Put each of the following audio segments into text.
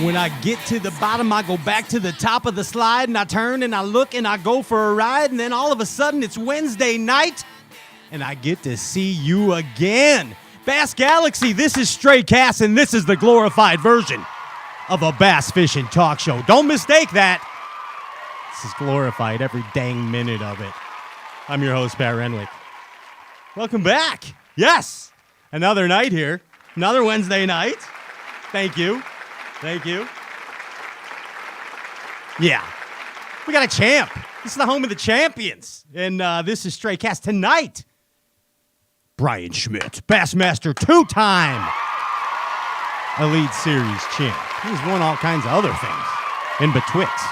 When I get to the bottom, I go back to the top of the slide, and I turn, and I look, and I go for a ride, and then all of a sudden, it's Wednesday night, and I get to see you again. Bass Galaxy, this is Stray Cass, and this is the glorified version of a bass fishing talk show. Don't mistake that. This is glorified, every dang minute of it. I'm your host, Pat Renwick. Welcome back. Yes, another night here. Another Wednesday night. Thank you. Thank you. Yeah, we got a champ. This is the home of the champions. And this is Stray Cass. Tonight, Bryan Schmitt, Bassmaster, two-time Elite Series champ. He's won all kinds of other things in betwixt.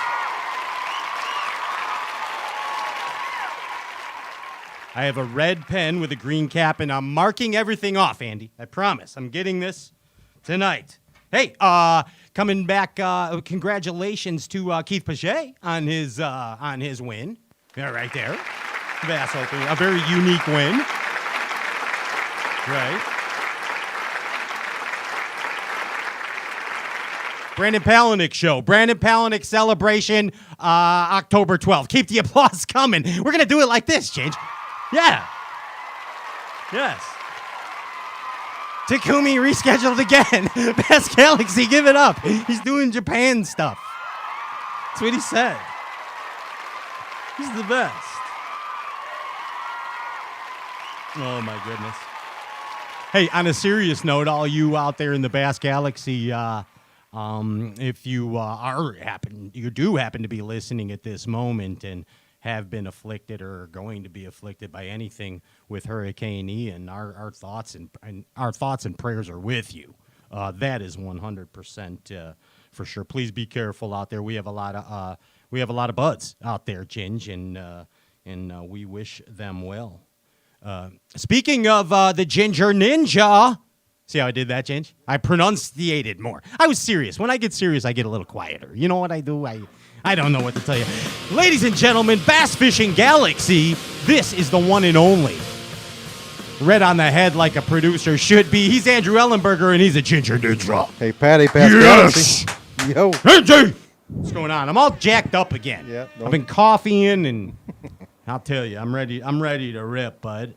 I have a red pen with a green cap, and I'm marking everything off, Andy. I promise. I'm getting this tonight. Hey, coming back, congratulations to Keith Paget on his win. Yeah, right there. Bass Open, a very unique win. Right. Brandon Palaniuk show. Brandon Palaniuk celebration, October 12th. Keep the applause coming. We're going to do it like this, Change. Yeah. Yes. Takumi rescheduled again. Bass Galaxy, give it up. He's doing Japan stuff. That's what he said. He's the best. Oh, my goodness. Hey, on a serious note, all you out there in the Bass Galaxy, if you do happen to be listening at this moment and have been afflicted or are going to be afflicted by anything with Hurricane Ian, our thoughts and prayers are with you. That is 100% for sure. Please be careful out there. We have a lot of buds out there, Ginge, and we wish them well. Speaking of the Ginger Ninja, see how I did that, Ginge? I pronunciated more. I was serious. When I get serious, I get a little quieter. You know what I do? I don't know what to tell you. Ladies and gentlemen, Bass Fishing Galaxy, this is the one and only. Red on the head like a producer should be. He's Andrew Ellenberger, and he's a Ginger Ninja. Hey, Patty, Bass Yes! Galaxy. Yo. Hey, Jay! What's going on? I'm all jacked up again. Yeah, I've been coughing, and I'll tell you, I'm ready to rip, bud.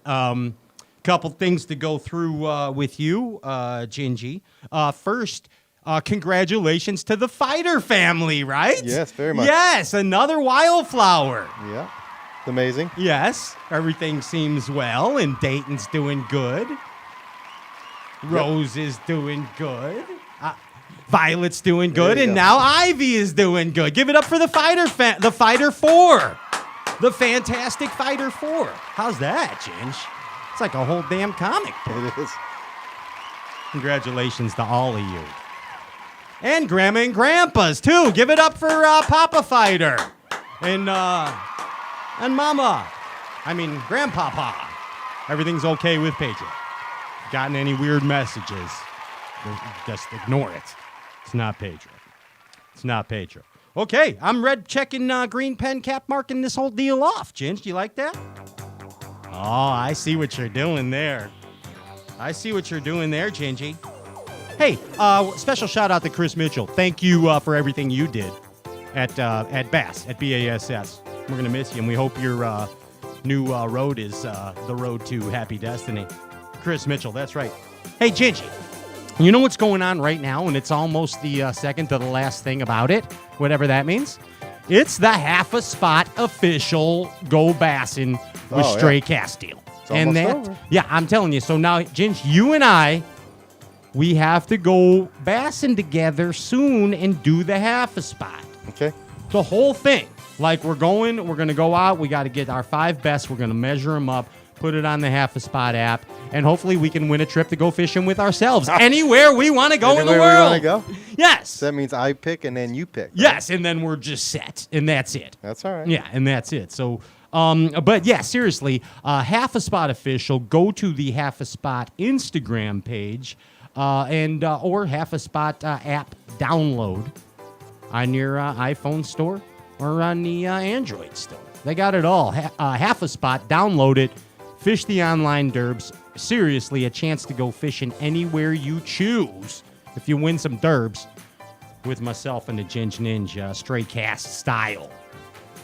Couple things to go through with you, Gingy. First, congratulations to the Fighter family, right? Yes, very much. Yes, another wildflower. Yeah, it's amazing. Yes, everything seems well, and Dayton's doing good. Rose is doing good. Violet's doing good, and now Ivy is doing good. Give it up for the Fighter the Fighter 4. The Fantastic Fighter 4. How's that, Ginge? It's like a whole damn comic book. It is. Congratulations to all of you. And Grandma and Grandpa's, too. Give it up for Papa Fighter. And Mama. I mean, Grandpapa. Everything's okay with Patriot. Gotten any weird messages, just ignore it. It's not Patriot. It's not Patriot. Okay, I'm red checking green pen cap marking this whole deal off. Ginge, do you like that? Oh, I see what you're doing there. I see what you're doing there, Gingy. Hey, special shout out to Chris Mitchell. Thank you for everything you did at Bass, at BASS. We're going to miss you, and we hope your new road is the road to happy destiny. Chris Mitchell, that's right. Hey, Gingy, you know what's going on right now, and it's almost the second to the last thing about it, whatever that means? It's the Half a Spot official Go Bassin' with Stray Cass deal. It's almost over. Yeah, I'm telling you. So now, Ginge, you and I, we have to go bassing together soon and do the Half a Spot. Okay. The whole thing. Like, we're going to go out. We got to get our 5 best. We're going to measure them up, put it on the Half a Spot app, and hopefully we can win a trip to go fishing with ourselves. Anywhere we want to go in the world. Anywhere we want to go? Yes. So that means I pick and then you pick. Right? Yes, and then we're just set, and that's it. That's all right. Yeah, and that's it. So, but yeah, seriously, Half a Spot official. Go to the Half a Spot Instagram page, and or Half a Spot app download on your iPhone store or on the Android store. They got it all. Half a Spot. Download it. Fish the online derbs. Seriously, a chance to go fishing anywhere you choose. If you win some derbs, with myself and the Ginge Ninja, straight cast style,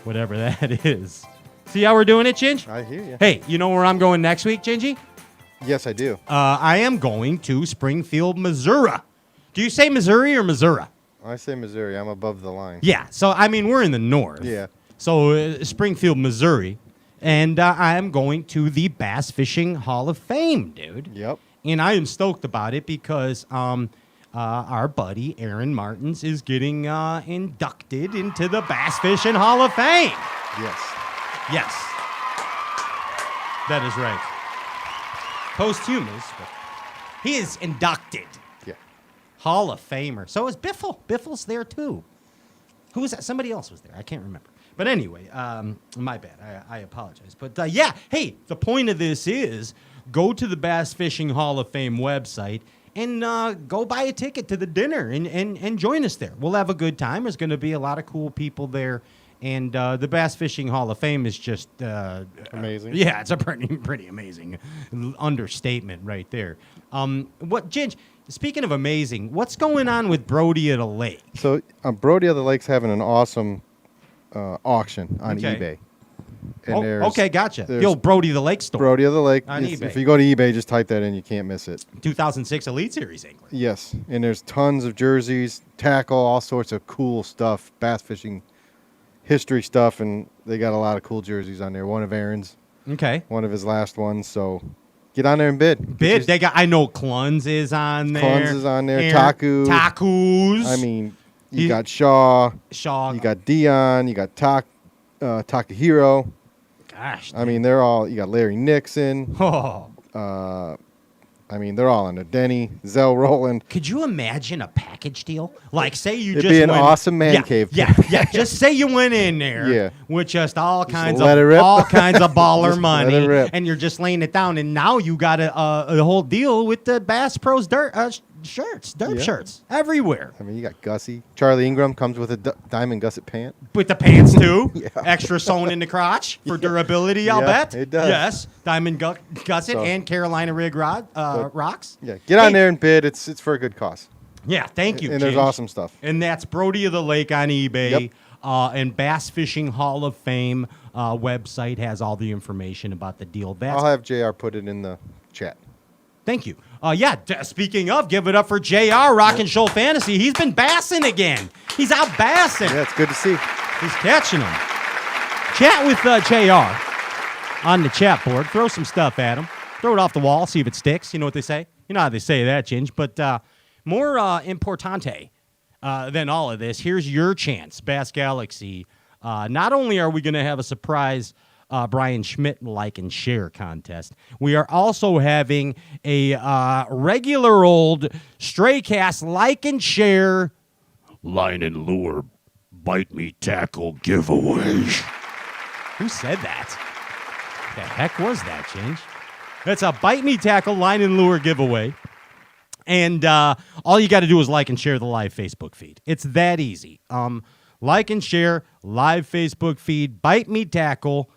whatever that is. See how we're doing it, Ginge? I hear you. Hey, you know where I'm going next week, Gingy? Yes, I do. I am going to Springfield, Missouri. Do you say Missouri or Missouri? I say Missouri. I'm above the line. Yeah, so, I mean, we're in the north. Yeah. So, Springfield, Missouri. And I am going to the Bass Fishing Hall of Fame, dude. Yep. And I am stoked about it because our buddy Aaron Martins is getting inducted into the Bass Fishing Hall of Fame. Yes. Yes. That is right. Posthumous, but he is inducted. Yeah. Hall of Famer. So is Biffle. Biffle's there too. Who was that? Somebody else was there. I can't remember. But anyway, my bad. I apologize. But yeah, hey, the point of this is go to the Bass Fishing Hall of Fame website and go buy a ticket to the dinner and join us there. We'll have a good time. There's going to be a lot of cool people there. And the Bass Fishing Hall of Fame is just amazing. Yeah, it's a pretty amazing understatement right there. Ginge, speaking of amazing, what's going on with Brody of the Lake? So Brody of the Lake's having an awesome auction on eBay. And okay, gotcha. The old Brody of the Lake store. Brody of the Lake. On eBay. If you go to eBay, just type that in. You can't miss it. 2006 Elite Series angler. Yes. And there's tons of jerseys, tackle, all sorts of cool stuff, bass fishing history stuff, and they got a lot of cool jerseys on there. One of Aaron's. Okay. One of his last ones. So get on there and bid. They got. I know Cluns is on there. Cluns is on there. Takus. I mean, you got Shaw. Shaw. You got Dion. You got Takahiro. Gosh. I mean, they're all. You got Larry Nixon. Oh. I mean, they're all in there. Denny, Zell Rowland. Could you imagine a package deal? Like, say you It'd just be an went, awesome man cave. Yeah. Just say you went in there Yeah. with just all kinds let of it rip. baller Just money, let it rip. and you're just laying it down, and now you got a whole deal with the Bass Pros shirts, derp shirts everywhere. I mean, you got Gussie. Charlie Ingram comes with a diamond gusset pant. With the pants too, Yeah. extra sewn in the crotch for durability. I'll Yeah, bet it does. Yes, diamond gusset and Carolina rig rocks. Yeah, get on there and bid. It's for a good cause. Yeah, thank you. And there's Ginge. awesome stuff. And that's Brody of the Lake on eBay. Yep. And Bass Fishing Hall of Fame website has all the information about the deal. I'll have JR put it in the chat. Thank you. Speaking of, give it up for JR, Rock and Shoal Fantasy. He's been bassing again. He's out bassing. Yeah, it's good to see. He's catching them. Chat with JR on the chat board. Throw some stuff at him. Throw it off the wall, see if it sticks. You know what they say? You know how they say that, Ginge. But more importante than all of this, here's your chance, Bass Galaxy. Not only are we going to have a surprise Bryan Schmitt like and share contest, we are also having a regular old stray cast like and share line and lure bite me tackle giveaway. Who said that? The heck was that, Ginge? It's a bite me tackle line and lure giveaway. And all you got to do is like and share the live Facebook feed. It's that easy. Like and share live Facebook feed. Bite me tackle.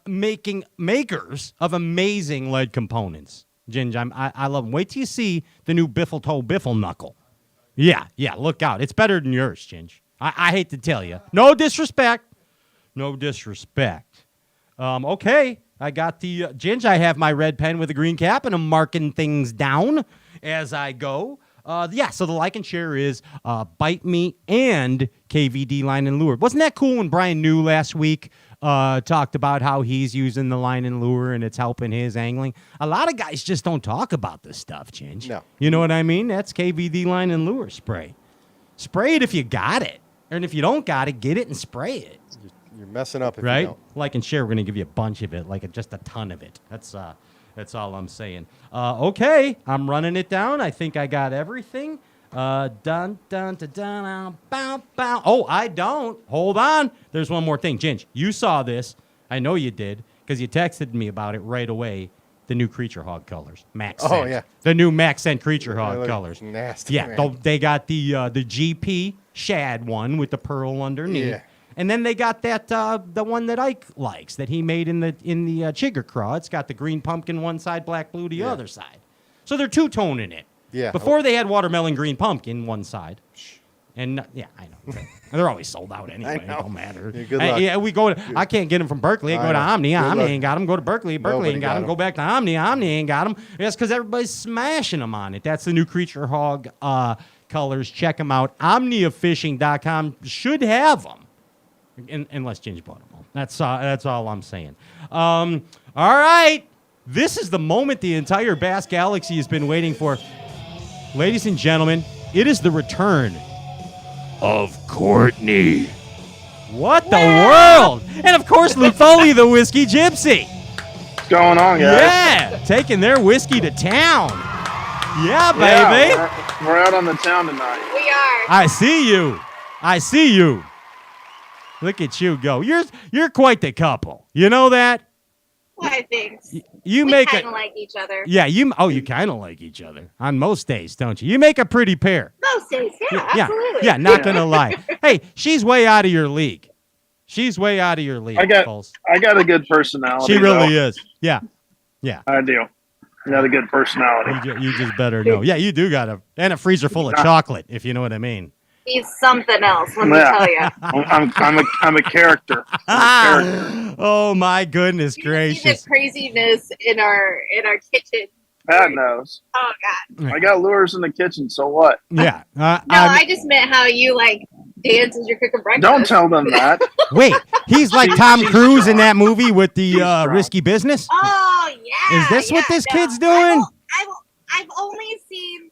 Makers of amazing lead components. Ginge, I love them. Wait till you see the new Biffle Toe Biffle Knuckle. Yeah, look out. It's better than yours, Ginge. I hate to tell you. No disrespect. Okay, I got the Ginge. I have my red pen with a green cap, and I'm marking things down as I go. So the like and share is Bite Me and KVD Line and Lure. Wasn't that cool when Brian New last week talked about how he's using the line and lure and it's helping his angling? A lot of guys just don't talk about this stuff, Ginge. No. You know what I mean? That's KVD Line and Lure spray. Spray it if you got it. And if you don't got it, get it and spray it. You're messing up if you Right? don't. Like and share, we're going to give you a bunch of it, like just a ton of it. That's all I'm saying. Okay, I'm running it down. I think I got everything. Dun, dun, dun, dun, bow, bow. Oh, I don't. Hold on. There's one more thing. Ginge, you saw this. I know you did because you texted me about it right away. The new Creature Hog colors. Max Scent. Oh, yeah. The new Max Scent Creature They Hog look colors. nasty, Yeah, man. they got the GP Shad one with the pearl underneath. Yeah. And then they got that the one that Ike likes that he made in the Chigger Craw. It's got the green pumpkin one side, black blue the other side. So they're two-toning it. Yeah. Before they had watermelon green pumpkin one side. And yeah, I know. They're always sold out anyway. It don't matter. Yeah, good luck. Yeah, we go to, I can't get them from Berkeley. I go to Omni. Good Omni luck. ain't got them. Go to Berkeley. Berkeley Nobody ain't got got them. 'em. Go back to Omni. Omni ain't got them. That's because everybody's smashing them on it. That's the new Creature Hog colors. Check them out. Omniofishing.com should have them. Unless Ginge bought them all. That's all I'm saying. All right. This is the moment the entire Bass Galaxy has been waiting for. Ladies and gentlemen, it is the return of Courtney. What the world? And of course, Luke Foley, the Whiskey Gypsy. What's going on, guys? Yeah, taking their whiskey to town. Yeah, baby. Yeah, we're out on the town tonight. We are. I see you. I see you. Look at you go. You're quite the couple. You know that? Why, thanks. You We make kind a of like each other. yeah. You kind of like each other on most days, don't you? You make a pretty pair. Most days, yeah, absolutely. Yeah, not gonna lie. Hey, she's way out of your league. She's way out of your league. I got Foles. a good personality. She really though. is. Yeah. I do. I got a good personality. You just better know. Yeah, you do got a freezer full of chocolate, if you know what I mean. He's something else, let me Yeah. tell you. I'm a character. I'm a character. Oh my goodness You see gracious. the craziness in our kitchen. Pat knows. Oh God. I got lures in the kitchen, so what? Yeah. No, I just meant how you dance as you're cooking breakfast. Don't tell them that. Wait, he's like Tom she's Cruise in strong. that movie with the She's strong. risky business. Oh yeah. Is this what yeah, this no. kid's doing? I've only seen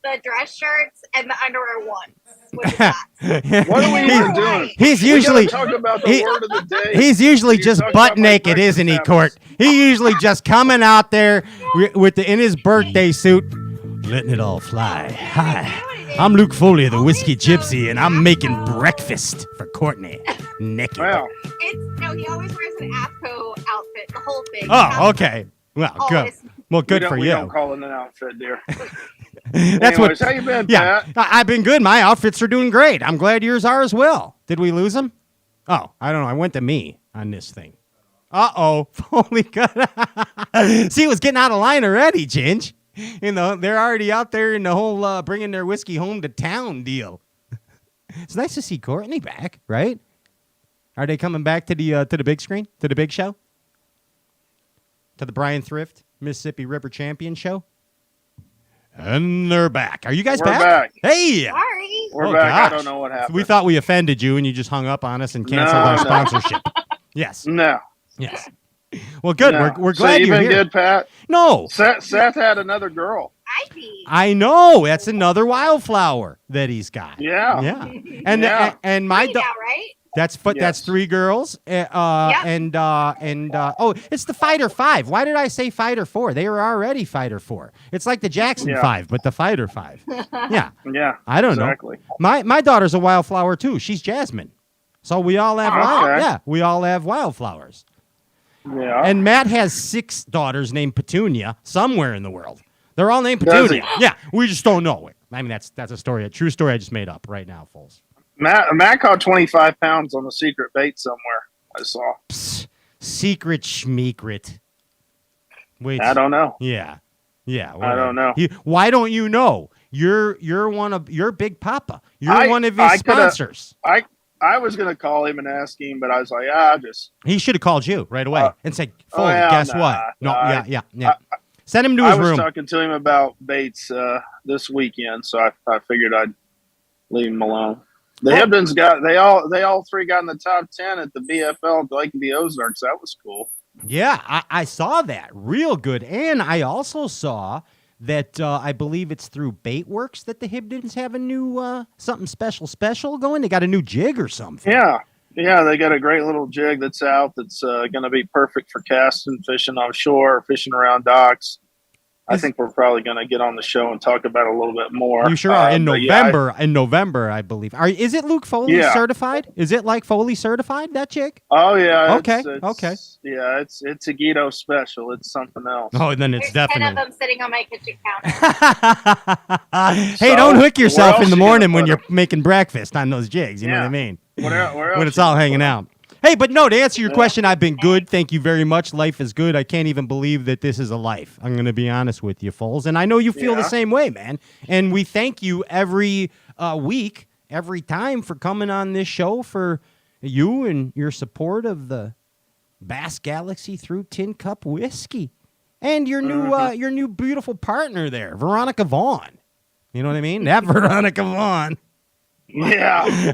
the dress shirts and the underwear once. What is that? What are we even doing? He's We usually gotta talk about the word of the day. he's usually You just talk butt about my naked, breakfast isn't he, habits. Court? He usually just coming out there in his birthday suit, letting it all fly. Hi, I'm Luke Foley, the Whiskey Gypsy, and I'm making breakfast for Courtney. Naked. Well, No, he always wears an AFCO outfit, the whole thing. Oh, okay. Well, good. Always. Well, good for we you. don't call it an outfit, dear. That's Anyways, what. how you been, Yeah, Pat? I've been good. My outfits are doing great. I'm glad yours are as well. Did we lose them? Oh, I don't know. I went to me on this thing. Uh-oh. Holy God. See, it was getting out of line already, Ginge. You know, they're already out there in the whole bringing their whiskey home to town deal. It's nice to see Courtney back, right? Are they coming back to the big screen, to the big show? To the Brian Thrift Mississippi River Champion show? And they're back. Are you guys We're back? back. Hey! Sorry. We're Oh, back. gosh. I don't know what happened. We thought we offended you and you just hung up on us and canceled No, our no. sponsorship. Yes. No. Yes. Well, good. no. We're So glad you you're been here. good, Pat? No, Seth had another girl. Ivy. I know. That's another wildflower that he's got. Yeah. Yeah. And Yeah. and my Three now, right? that's Yes. 3 girls. And oh, it's the Fighter 5. Why did I say Fighter 4? They were already Fighter 4. It's like the Jackson Yeah. 5, but the Fighter 5. Yeah. Yeah. I don't exactly. know. My daughter's a wildflower too. She's Jasmine. So we all have we all have wildflowers. Yeah. And Matt has 6 daughters named Petunia somewhere in the world. They're all named Does Petunia. Yeah, we just don't know it. I mean, that's a story, a true story I just made up right now, Foles. Matt caught 25 pounds on the secret bait somewhere. I saw. Psst, secret schmeekrit. Wait. I don't know. Yeah. Yeah. I don't know. Why don't you know? You're Big Papa. You're I- one of his I coulda- sponsors. I was gonna call him and ask him, but I was like, just. He should have called you right away and said, Foley, yeah, guess nah, what? No, nah, yeah. Send him to I his was room. talking to him about baits this weekend, so I figured I'd leave him alone. The Hibdons they all 3 got in the top 10 at the BFL Lake of the Ozarks. That was cool. Yeah, I saw that. Real good. And I also saw that I believe it's through Baitworks that the Hibdons have a new something special going. They got a new jig or something. Yeah, they got a great little jig that's out that's going to be perfect for casting, fishing offshore, fishing around docks. I think we're probably going to get on the show and talk about it a little bit more. You sure are. In but yeah, November, I believe. Is it Luke Foley certified? Is it like Foley certified, that jig? Oh yeah. Okay. Okay. Yeah, it's a Guido special. It's something else. Oh, then it's There's definitely. 10 of them sitting on my kitchen counter. Hey, So, don't hook where yourself else in the you gonna morning when put you're making breakfast on those jigs. You know what I Yeah. mean? Where else When it's you all gonna hanging put 'em? out. Hey, but no, to answer your question, I've been good. Thank you very much. Life is good. I can't even believe that this is a life. I'm going to be honest with you, Foles. And I know you feel the same way, man. And we thank you every week, every time for coming on this show, for you and your support of the Bass Galaxy through Tin Cup Whiskey. And your new beautiful partner there, Veronica Vaughn. You know what I mean? That Veronica Vaughn. Yeah.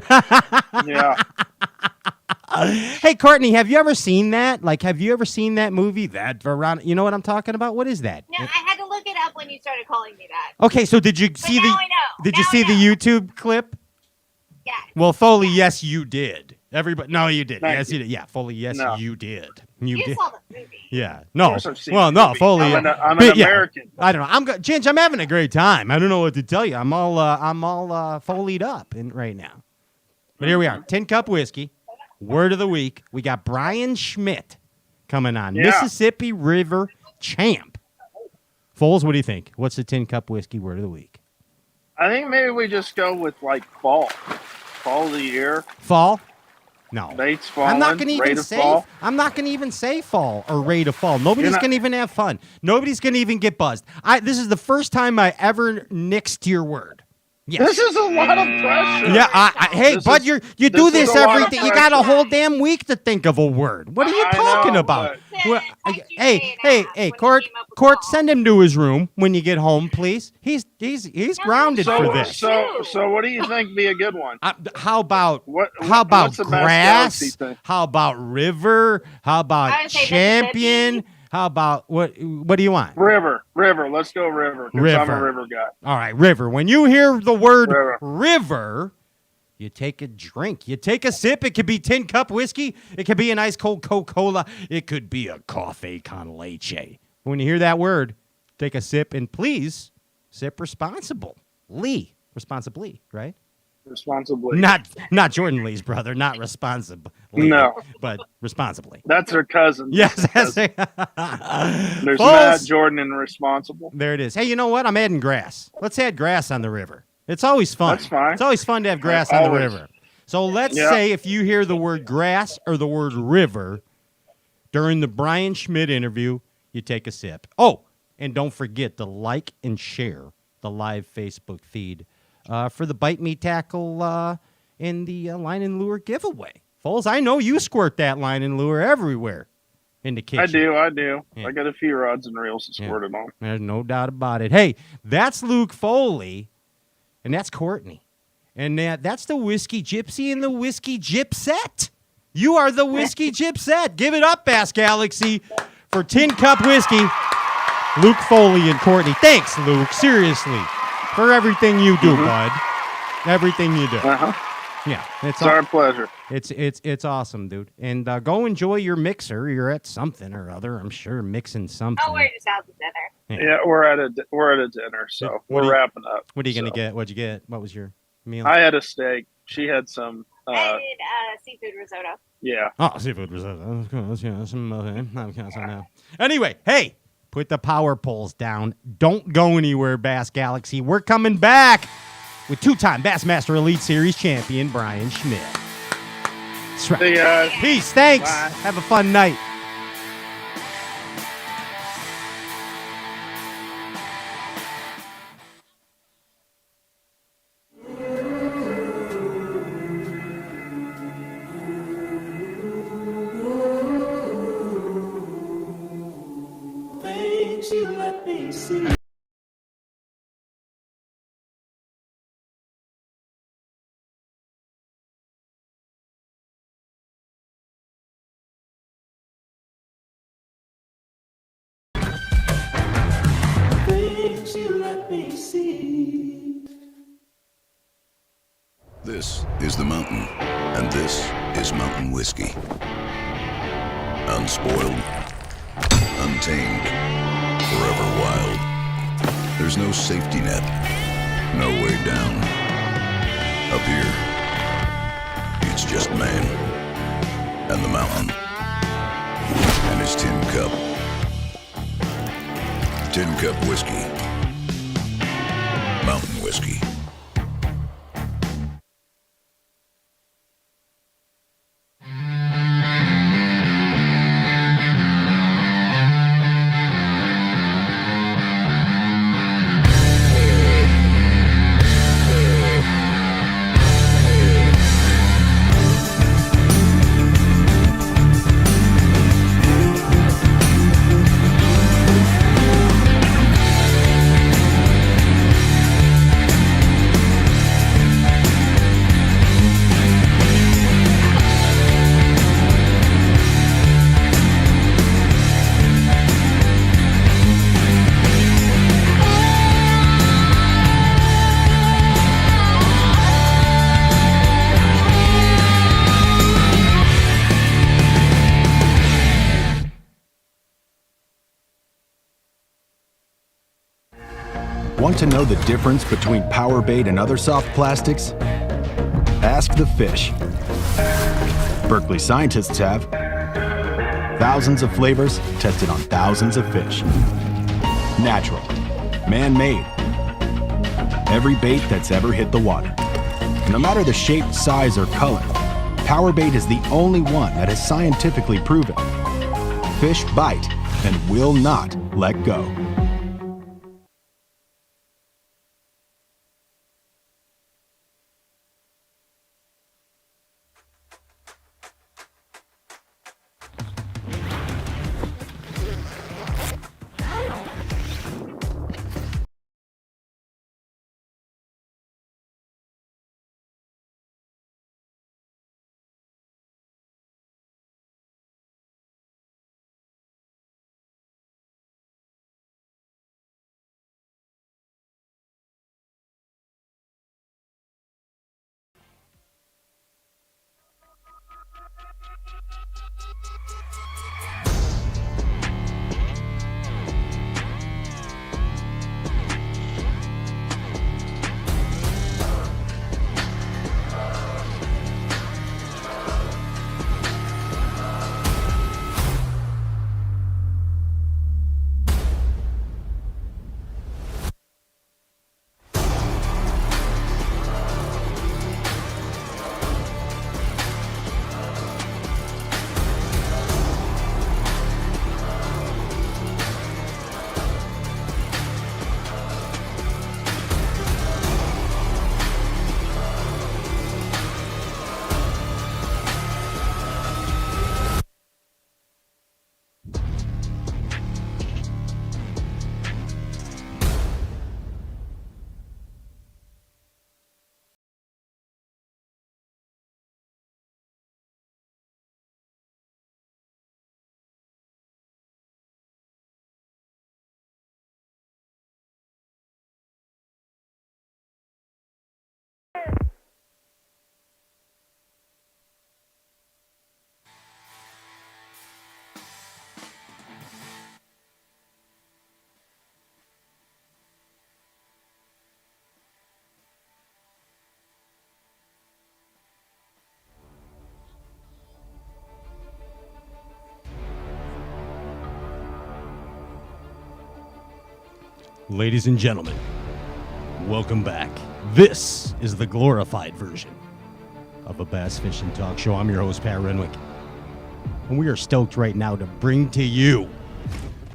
Yeah. Hey, Courtney, have you ever seen that? Like, have you ever seen that movie? That Veronica, you know what I'm talking about? What is that? No, I had to look it up when you started calling me that. Okay, so did you see now I know. Did you Now see I the know. YouTube clip? Yeah. Well, Foley, yes, you did. Everybody, no, you did. Thank Yes, you. you did. Yeah, Foley, yes, No. you did. You did. saw the movie. Yeah. No. course I've seen Well, the no, movie. Foley. I'm an but, yeah, American. I don't know. Ginge, I'm having a great time. I don't know what to tell you. I'm all Foleyed up right now. But here we are. Tin Cup Whiskey. Word of the week. We got Bryan Schmitt coming on. Yeah. Mississippi River champ. Foles, what do you think? What's the Tin Cup Whiskey word of the week? I think maybe we just go with like fall. Fall of the year. Fall? No. Dates falling. I'm not going to even rate of say. fall. I'm not going to even say fall or rate of fall. Nobody's not- going to even have fun. Nobody's going to even get buzzed. This is the first time I ever nixed your word. Yes. This is a lot of pressure. Yeah, hey, This bud, is- you this do is this a lot every of day. You got a pressure. whole damn week to think of a word. What are you I talking know, about? but- Well, How'd you hey, say hey, that hey, when Court, you came up with Court, fall? send him to his room when you get home, please. He's grounded So, for this. so what do you think be a good one? How about What's grass? the best galaxy thing? How about river? How I about would say champion? Mississippi. How about what do you want? River. Let's go river. 'Cause I'm River. a river guy. All right, river. When you hear the word River. river, you take a drink. You take a sip. It could be Tin Cup Whiskey. It could be an ice cold Coca-Cola. It could be a coffee con leche. When you hear that word, take a sip and please sip responsibly, right? Responsibly. Not Jordan Lee's brother, not responsibly. No. But responsibly. That's her cousin. Yes. There's Folks, Matt, Jordan, and Responsible. there it is. Hey, you know what? I'm adding grass. Let's add grass on the river. It's always fun. That's fine. It's always fun to have grass on the Always. river. So let's Yeah. say if you hear the word grass or the word river during the Bryan Schmitt interview, you take a sip. Oh, and don't forget to like and share the live Facebook feed for the Bite Me Tackle in the line and lure giveaway. Foles, I know you squirt that line and lure everywhere in the kitchen. I do. Yeah. I got a few rods and reels to Yeah. squirt it on. There's no doubt about it. Hey, that's Luke Foley, and that's Courtney. And that's the Whiskey Gypsy and the Whiskey Gypset. You are the Whiskey Gypset. Give it up, Bass Galaxy, for Tin Cup Whiskey. Luke Foley and Courtney. Thanks, Luke, seriously, for everything you do, bud. Everything you do. Uh-huh. Yeah, It's our pleasure. it's awesome, dude. And go enjoy your mixer. You're at something or other, I'm sure, mixing something. Oh, we're just out to dinner. Yeah, we're at a dinner, so What do we're you- wrapping up. What are you gonna So, get? What'd you get? What was your meal? I had a steak. She had some. I did seafood risotto. Yeah. Oh, seafood risotto. Of course, yeah. Anyway, hey, put the power poles down. Don't go anywhere, Bass Galaxy. We're coming back with two-time Bassmaster Elite Series champion Bryan Schmitt. That's right. See you guys. Peace. Thanks. Bye. Have a fun night. Things you let me see. Things you let me see. This is the mountain, and this is mountain whiskey. Unspoiled, untamed, forever wild. There's no safety net, no way down. Up here, it's just man, and the mountain, and his tin cup. Tin Cup Whiskey. Mountain Whiskey. Want to know the difference between power bait and other soft plastics? Ask the fish. Berkeley scientists have. Thousands of flavors tested on thousands of fish. Natural. Man-made. Every bait that's ever hit the water. No matter the shape, size, or color, power bait is the only one that is scientifically proven. Fish bite and will not let go. Ladies and gentlemen, welcome back. This is the glorified version of a bass fishing talk show. I'm your host, Pat Renwick. And we are stoked right now to bring to you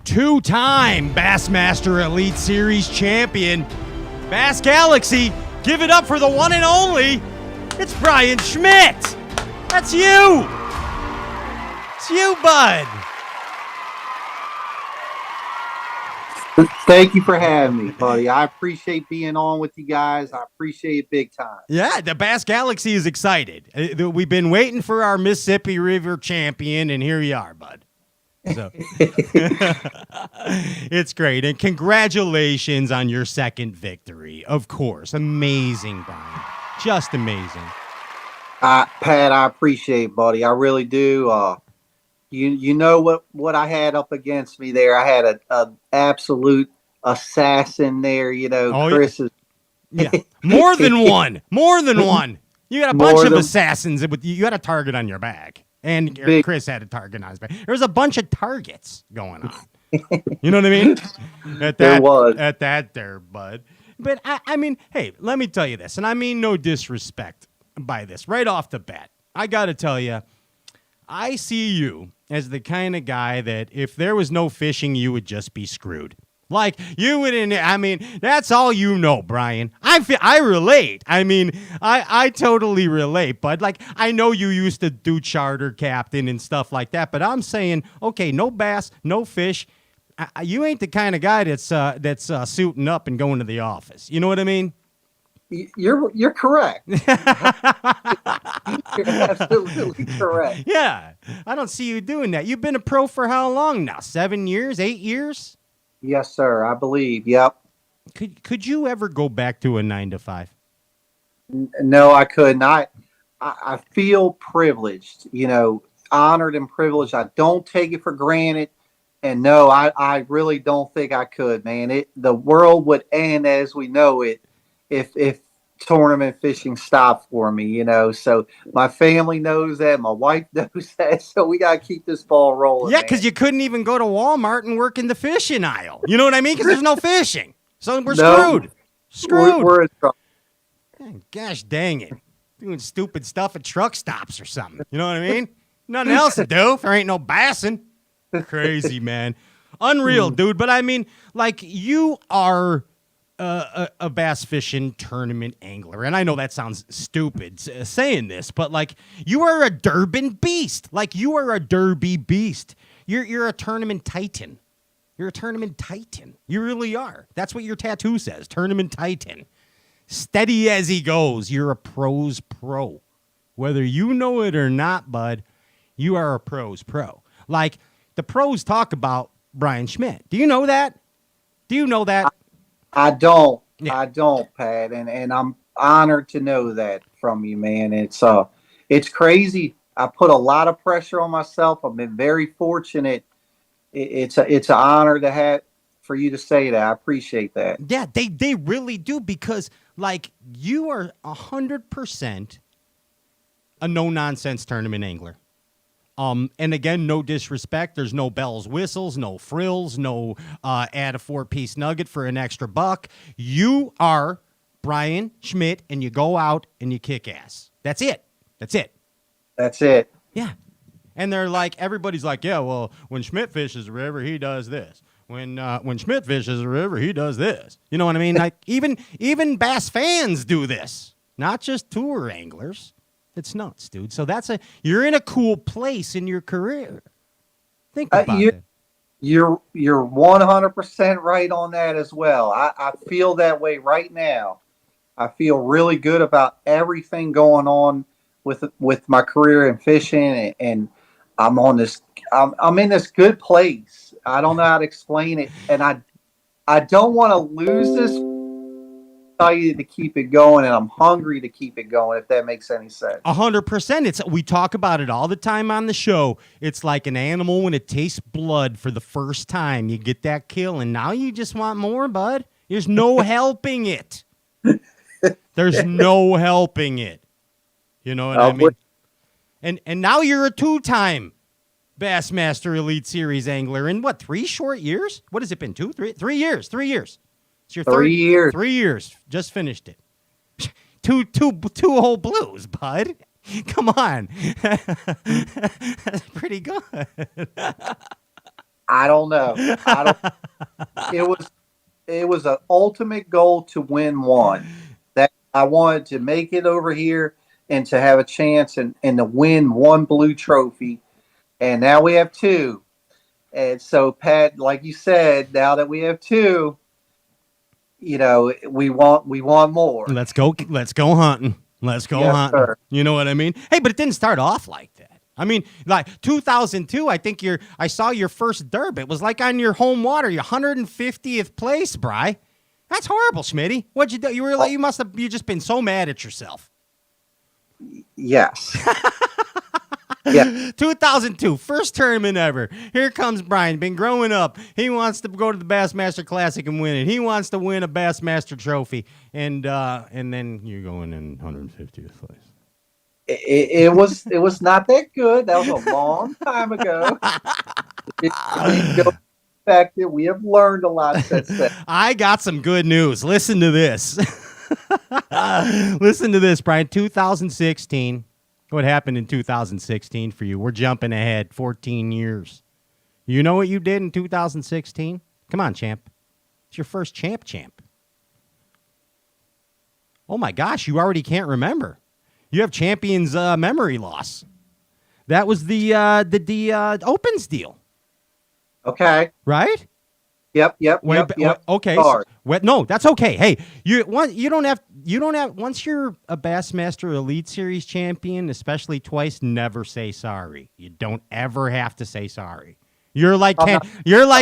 two-time Bassmaster Elite Series champion, Bass Galaxy. Give it up for the one and only, it's Bryan Schmitt. That's you. It's you, bud. Thank you for having me, buddy. I appreciate being on with you guys. I appreciate it big time. Yeah, the Bass Galaxy is excited. We've been waiting for our Mississippi River champion, and here you are, bud. So it's great. And congratulations on your second victory. Of course. Amazing, Bryan. Just amazing. Pat, I appreciate it, buddy. I really do. You know what I had up against me there. I had a absolute assassin there. You know, Chris is. Yeah, more than one. More than one. You got a bunch of assassins. You had a target on your back, and Chris had a target on his back. There was a bunch of targets going on. You know what I mean? At that there, bud. But I mean, hey, let me tell you this, and I mean no disrespect by this. Right off the bat, I got to tell you, I see you as the kind of guy that if there was no fishing, you would just be screwed. Like, you wouldn't, I mean, that's all you know, Bryan. I relate. I mean, I totally relate. But, like, I know you used to do charter captain and stuff like that. But I'm saying, okay, no bass, no fish. You ain't the kind of guy that's suiting up and going to the office. You know what I mean? You're correct. You're absolutely correct. Yeah, I don't see you doing that. You've been a pro for how long now? 7 years, 8 years? Yes, sir. I believe. Yep. Could you ever go back to a 9 to 5? No, I couldn't. I feel privileged. You know, honored and privileged. I don't take it for granted. And no, I really don't think I could, man. The world would end as we know it if tournament fishing stopped for me, you know. So my family knows that, my wife knows that. So we gotta keep this ball rolling. Yeah, because you couldn't even go to Walmart and work in the fishing aisle. You know what I mean? Because there's no fishing. So we're screwed. Screwed. We're in trouble. Gosh dang it. Doing stupid stuff at truck stops or something. You know what I mean? Nothing else to do if there ain't no bassing. Crazy, man. Unreal, dude. But I mean, like, you are a bass fishing tournament angler. And I know that sounds stupid saying this, but, like, you are a Durban beast. Like, you are a Derby beast. You're a tournament titan. You're a tournament titan. You really are. That's what your tattoo says, tournament titan. Steady as he goes. You're a pro's pro. Whether you know it or not, bud, you are a pro's pro. Like, the pros talk about Bryan Schmitt. Do you know that? Do you know that? I don't. Yeah. I don't, Pat, and I'm honored to know that from you, man. It's crazy. I put a lot of pressure on myself. I've been very fortunate. It's an honor to have for you to say that. I appreciate that. Yeah, they really do, because, like, you are 100% a no-nonsense tournament angler. And again, no disrespect. There's no bells, whistles, no frills, no add a 4-piece nugget for an extra buck. You are Bryan Schmitt, and you go out and you kick ass. That's it. That's it. That's it. Yeah. And they're like, everybody's like, yeah, well, when Schmitt fishes a river, he does this. When Schmitt fishes a river, he does this. You know what I mean? Like, even bass fans do this, not just tour anglers. It's nuts, dude. So you're in a cool place in your career. Think about it. You're 100% right on that as well. I feel that way right now. I feel really good about everything going on with my career in fishing, and I'm on this. I'm in this good place. I don't know how to explain it, and I don't want to lose this. Excited to keep it going, and I'm hungry to keep it going, if that makes any sense. 100%. We talk about it all the time on the show. It's like an animal when it tastes blood for the first time. You get that kill, and now you just want more, bud. There's no helping it. There's no helping it. You know what I mean? And now you're a 2-time Bassmaster Elite Series angler in what, 3 short years? What has it been? 2, 3? 3 years. 3 years. It's your 3 years. 3 years. Just finished it. Two whole blues, bud. Come on. That's pretty good. I don't know. It was an ultimate goal to win one. That I wanted to make it over here and to have a chance and to win one blue trophy. And now we have 2. And so, Pat, like you said, now that we have 2, you know, we want more. Let's go hunting. Let's go hunting. Sir. You know what I mean? Hey, but it didn't start off like that. I mean, like 2002, I think I saw your first derb. It was like on your home water, your 150th place, Bri. That's horrible, Schmitty. What'd you do? You just been so mad at yourself. Yes. Yeah. 2002, first tournament ever. Here comes Bryan. Been growing up. He wants to go to the Bassmaster Classic and win it. He wants to win a Bassmaster trophy. And then you're going in 150th place. It was not that good. That was a long time ago. Fact that we have learned a lot since then. I got some good news. Listen to this. Listen to this, Bryan. 2016. What happened in 2016 for you? We're jumping ahead 14 years. You know what you did in 2016? Come on, champ. It's your first champ. Oh, my gosh. You already can't remember. You have champion's memory loss. That was the Opens deal. Okay. Right? Yep. Okay. No, that's okay. Hey, you don't have once you're a Bassmaster Elite Series champion, especially twice, never say sorry. You don't ever have to say sorry. You're like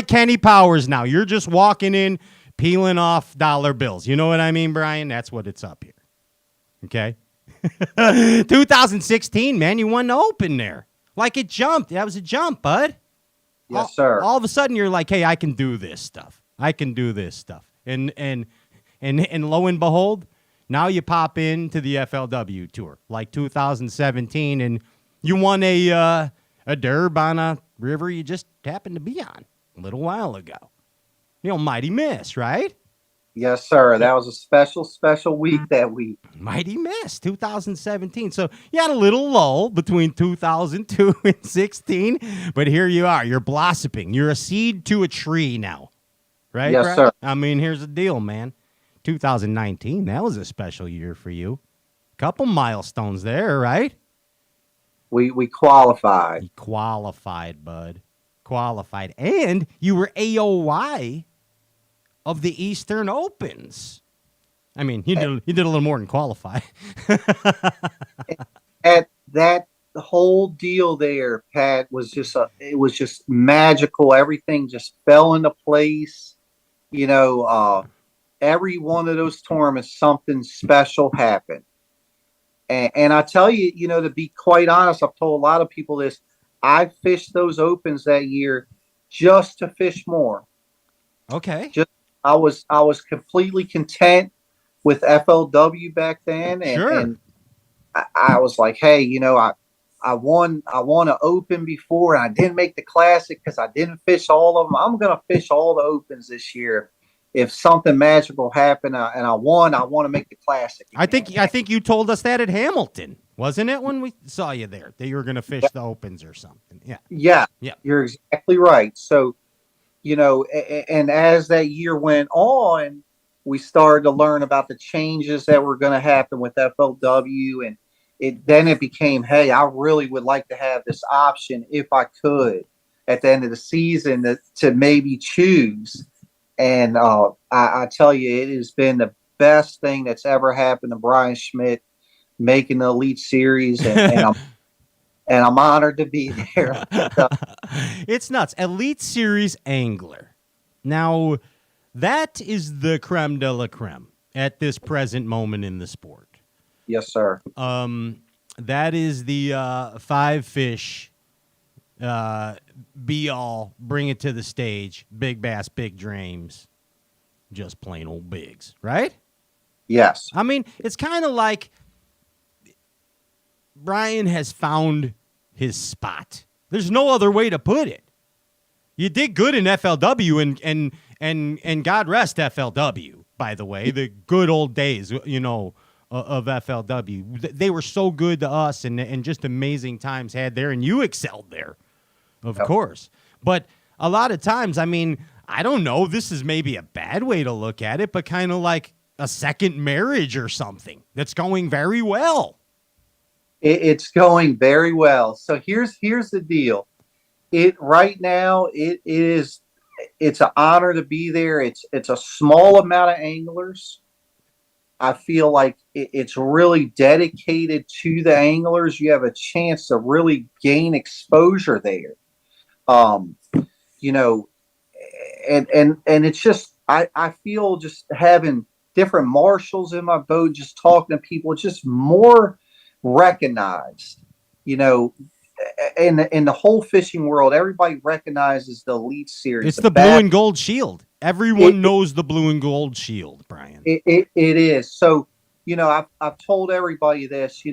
Kenny Powers now. You're just walking in, peeling off dollar bills. You know what I mean, Bryan? That's what it's up here. Okay? 2016, man, you won the Open there. Like it jumped. That was a jump, bud. Yes, sir. All of a sudden you're like, hey, I can do this stuff. I can do this stuff. And lo and behold, now you pop into the FLW tour like 2017, and you won a derb on a river you just happened to be on a little while ago. Mighty Miss, right? Yes, sir. That was a special week that week. Mighty Miss, 2017. So you had a little lull between 2002 and 16, but here you are. You're blossoming. You're a seed to a tree now, right? Yes, Brad? sir. I mean, here's the deal, man. 2019, that was a special year for you. Couple milestones there, right? We qualified. You qualified, bud. Qualified. And you were AOY of the Eastern Opens. I mean, you did a little more than qualify. At that whole deal there, Pat, was it was just magical. Everything just fell into place. Every one of those tournaments, something special happened. And I tell you, to be quite honest, I've told a lot of people this. I fished those Opens that year just to fish more. Okay. I was completely content with FLW back then, and, Sure. and I was like, hey, I won an Open before, and I didn't make the Classic because I didn't fish all of them. I'm gonna fish all the Opens this year. If something magical happened and I won, I want to make the Classic again. I think you told us that at Hamilton, wasn't it, when we saw you there, that you were going to fish the Opens or something? Yeah. Yeah, you're exactly right. So, and as that year went on, we started to learn about the changes that were going to happen with FLW, and it became, hey, I really would like to have this option if I could at the end of the season to maybe choose. And I tell you, it has been the best thing that's ever happened to Bryan Schmitt making the Elite Series, and I'm honored to be there. It's nuts. Elite Series angler. Now, that is the creme de la creme at this present moment in the sport. Yes, sir. That is the 5-fish be all, bring it to the stage, big bass, big drames, just plain old bigs, right? Yes. I mean, it's kind of like Bryan has found his spot. There's no other way to put it. You did good in FLW, and God rest FLW, by the way, the good old days, of FLW. They were so good to us, and just amazing times had there, and you excelled there. Of course. But a lot of times, I mean, I don't know, this is maybe a bad way to look at it, but kind of like a second marriage or something that's going very well. It's going very well. So here's the deal. Right now, it's an honor to be there. It's a small amount of anglers. I feel like it's really dedicated to the anglers. You have a chance to really gain exposure there. And it's just, I feel just having different marshals in my boat, just talking to people, it's just more recognized, in the whole fishing world. Everybody recognizes the Elite Series. It's the blue and gold shield. Everyone knows the blue and gold shield, Bryan. It is. So, I've told everybody this,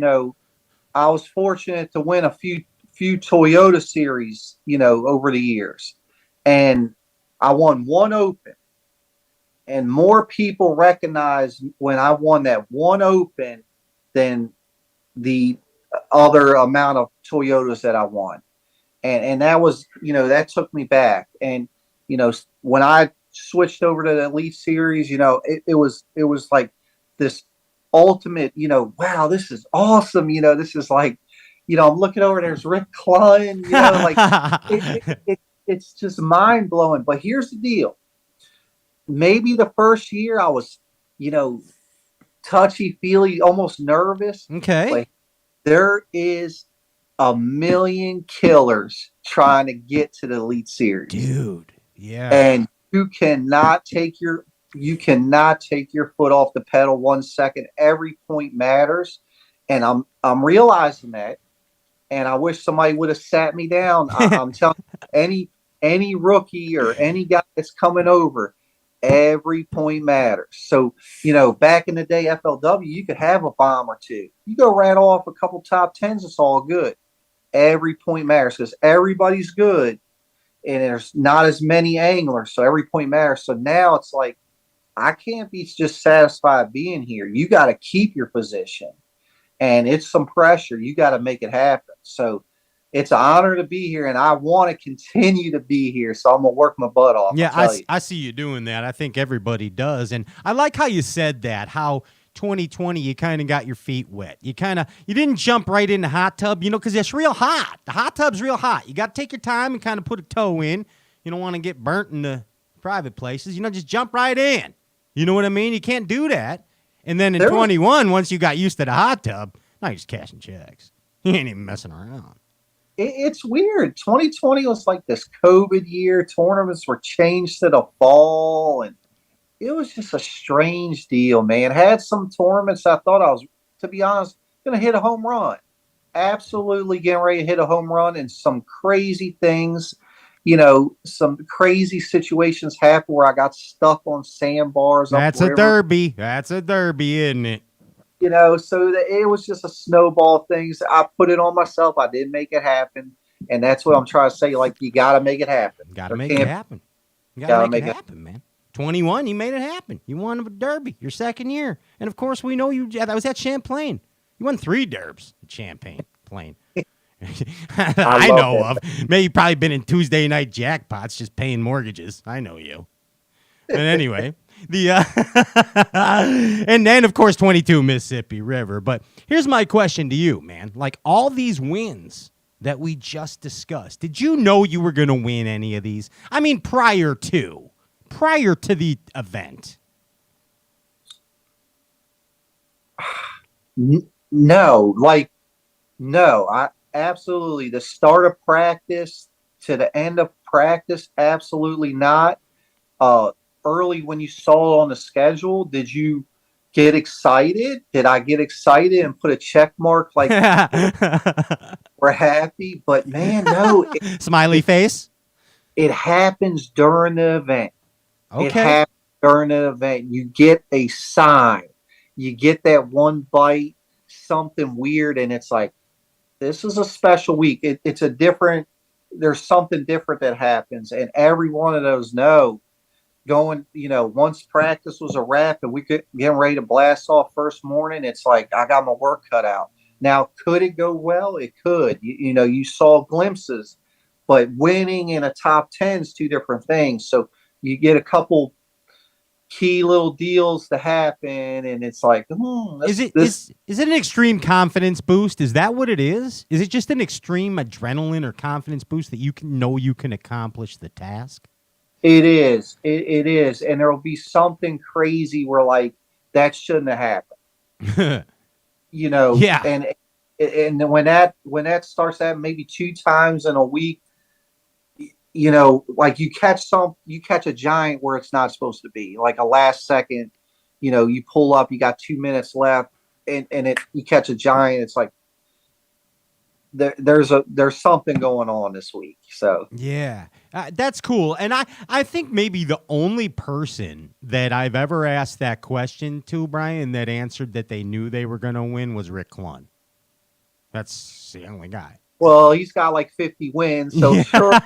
I was fortunate to win a few Toyota series, over the years, and I won one Open, and more people recognize when I won that one Open than the other amount of Toyotas that I won. And that was, that took me back. And, when I switched over to the Elite Series, it was like this ultimate, wow, this is awesome. This is like, I'm looking over, there's Rick Klein, it's just mind blowing. But here's the deal. Maybe the first year I was, touchy feely, almost nervous. Okay. But there is a million killers trying to get to the Elite Series. Dude. Yeah. And you cannot take your foot off the pedal 1 second. Every point matters. And I'm realizing that. And I wish somebody would have sat me down. I'm telling you, any rookie or any guy that's coming over, every point matters. So, back in the day, FLW, you could have a bomb or two. You go rattle off a couple top tens, it's all good. Every point matters because everybody's good and there's not as many anglers. So every point matters. So now it's like, I can't be just satisfied being here. You got to keep your position. And it's some pressure. You got to make it happen. So it's an honor to be here, and I want to continue to be here. So I'm going to work my butt off. Yeah, I see you doing that. I think everybody does. And I like how you said that, how 2020 you kind of got your feet wet. You didn't jump right in the hot tub, because it's real hot. The hot tub's real hot. You got to take your time and kind of put a toe in. You don't want to get burnt in the private places. Just jump right in. You know what I mean? You can't do that. And then in 21, once you got used to the hot tub, now you're just cashing checks. You ain't even messing around. It's weird. 2020 was like this COVID year. Tournaments were changed to the fall, and it was just a strange deal, man. Had some tournaments I thought I was, to be honest, going to hit a home run. Absolutely getting ready to hit a home run, and some crazy things, some crazy situations happen where I got stuck on sandbars. That's a derby. That's a derby, isn't it? So it was just a snowball thing. So I put it on myself. I didn't make it happen. And that's what I'm trying to say. Like, you got to make it happen. Got to make it happen. You got to make it happen, man. 21, you made it happen. You won a derby your second year. And, of course, we know that was at Champlain. You won 3 derbs at Champagne Plain. I know of. Maybe you've probably been in Tuesday night jackpots just paying mortgages. I know you. But anyway, and then, of course, 22 Mississippi River. But here's my question to you, man. Like, all these wins that we just discussed, did you know you were going to win any of these? I mean, prior to the event. No. I absolutely, the start of practice to the end of practice, absolutely not. Early when you saw it on the schedule, did you get excited? Did I get excited and put a check mark like we're happy? But man, no. Smiley face? It happens during the event. Okay. It happens during the event. You get a sign. You get that one bite, something weird, and it's like, this is a special week. There's something different that happens. And every one of those once practice was a wrap and we could get ready to blast off first morning, it's like, I got my work cut out. Now, could it go well? It could. You saw glimpses, but winning in a top 10 is 2 different things. So you get a couple key little deals to happen, and it's like, is it an extreme confidence boost? Is that what it is? Is it just an extreme adrenaline or confidence boost that you can accomplish the task? It is. It is. And there will be something crazy where, like, that shouldn't have happened. Yeah. And when that starts happening maybe 2 times in a week, like you catch a giant where it's not supposed to be, like a last second, you pull up, you got 2 minutes left and you catch a giant. It's like, there's something going on this week. So yeah, that's cool. And I think maybe the only person that I've ever asked that question to, Brian, that answered that they knew they were going to win was Rick Clunn. That's the only guy. Well, he's got like 50 wins, so sure,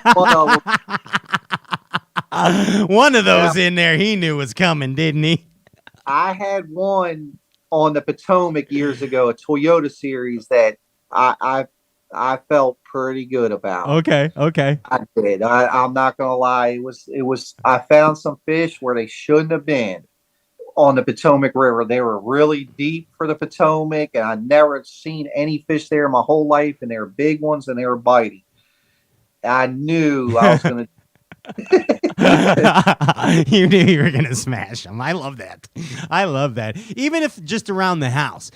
one of those in there he knew was coming, didn't he? I had one on the Potomac years ago, a Toyota series that I felt pretty good about. Okay. I did. I'm not gonna lie. It was. I found some fish where they shouldn't have been on the Potomac River. They were really deep for the Potomac, and I never seen any fish there my whole life. And they were big ones, and they were biting. I knew I was gonna. You knew you were gonna smash them. I love that. Even if just around the house,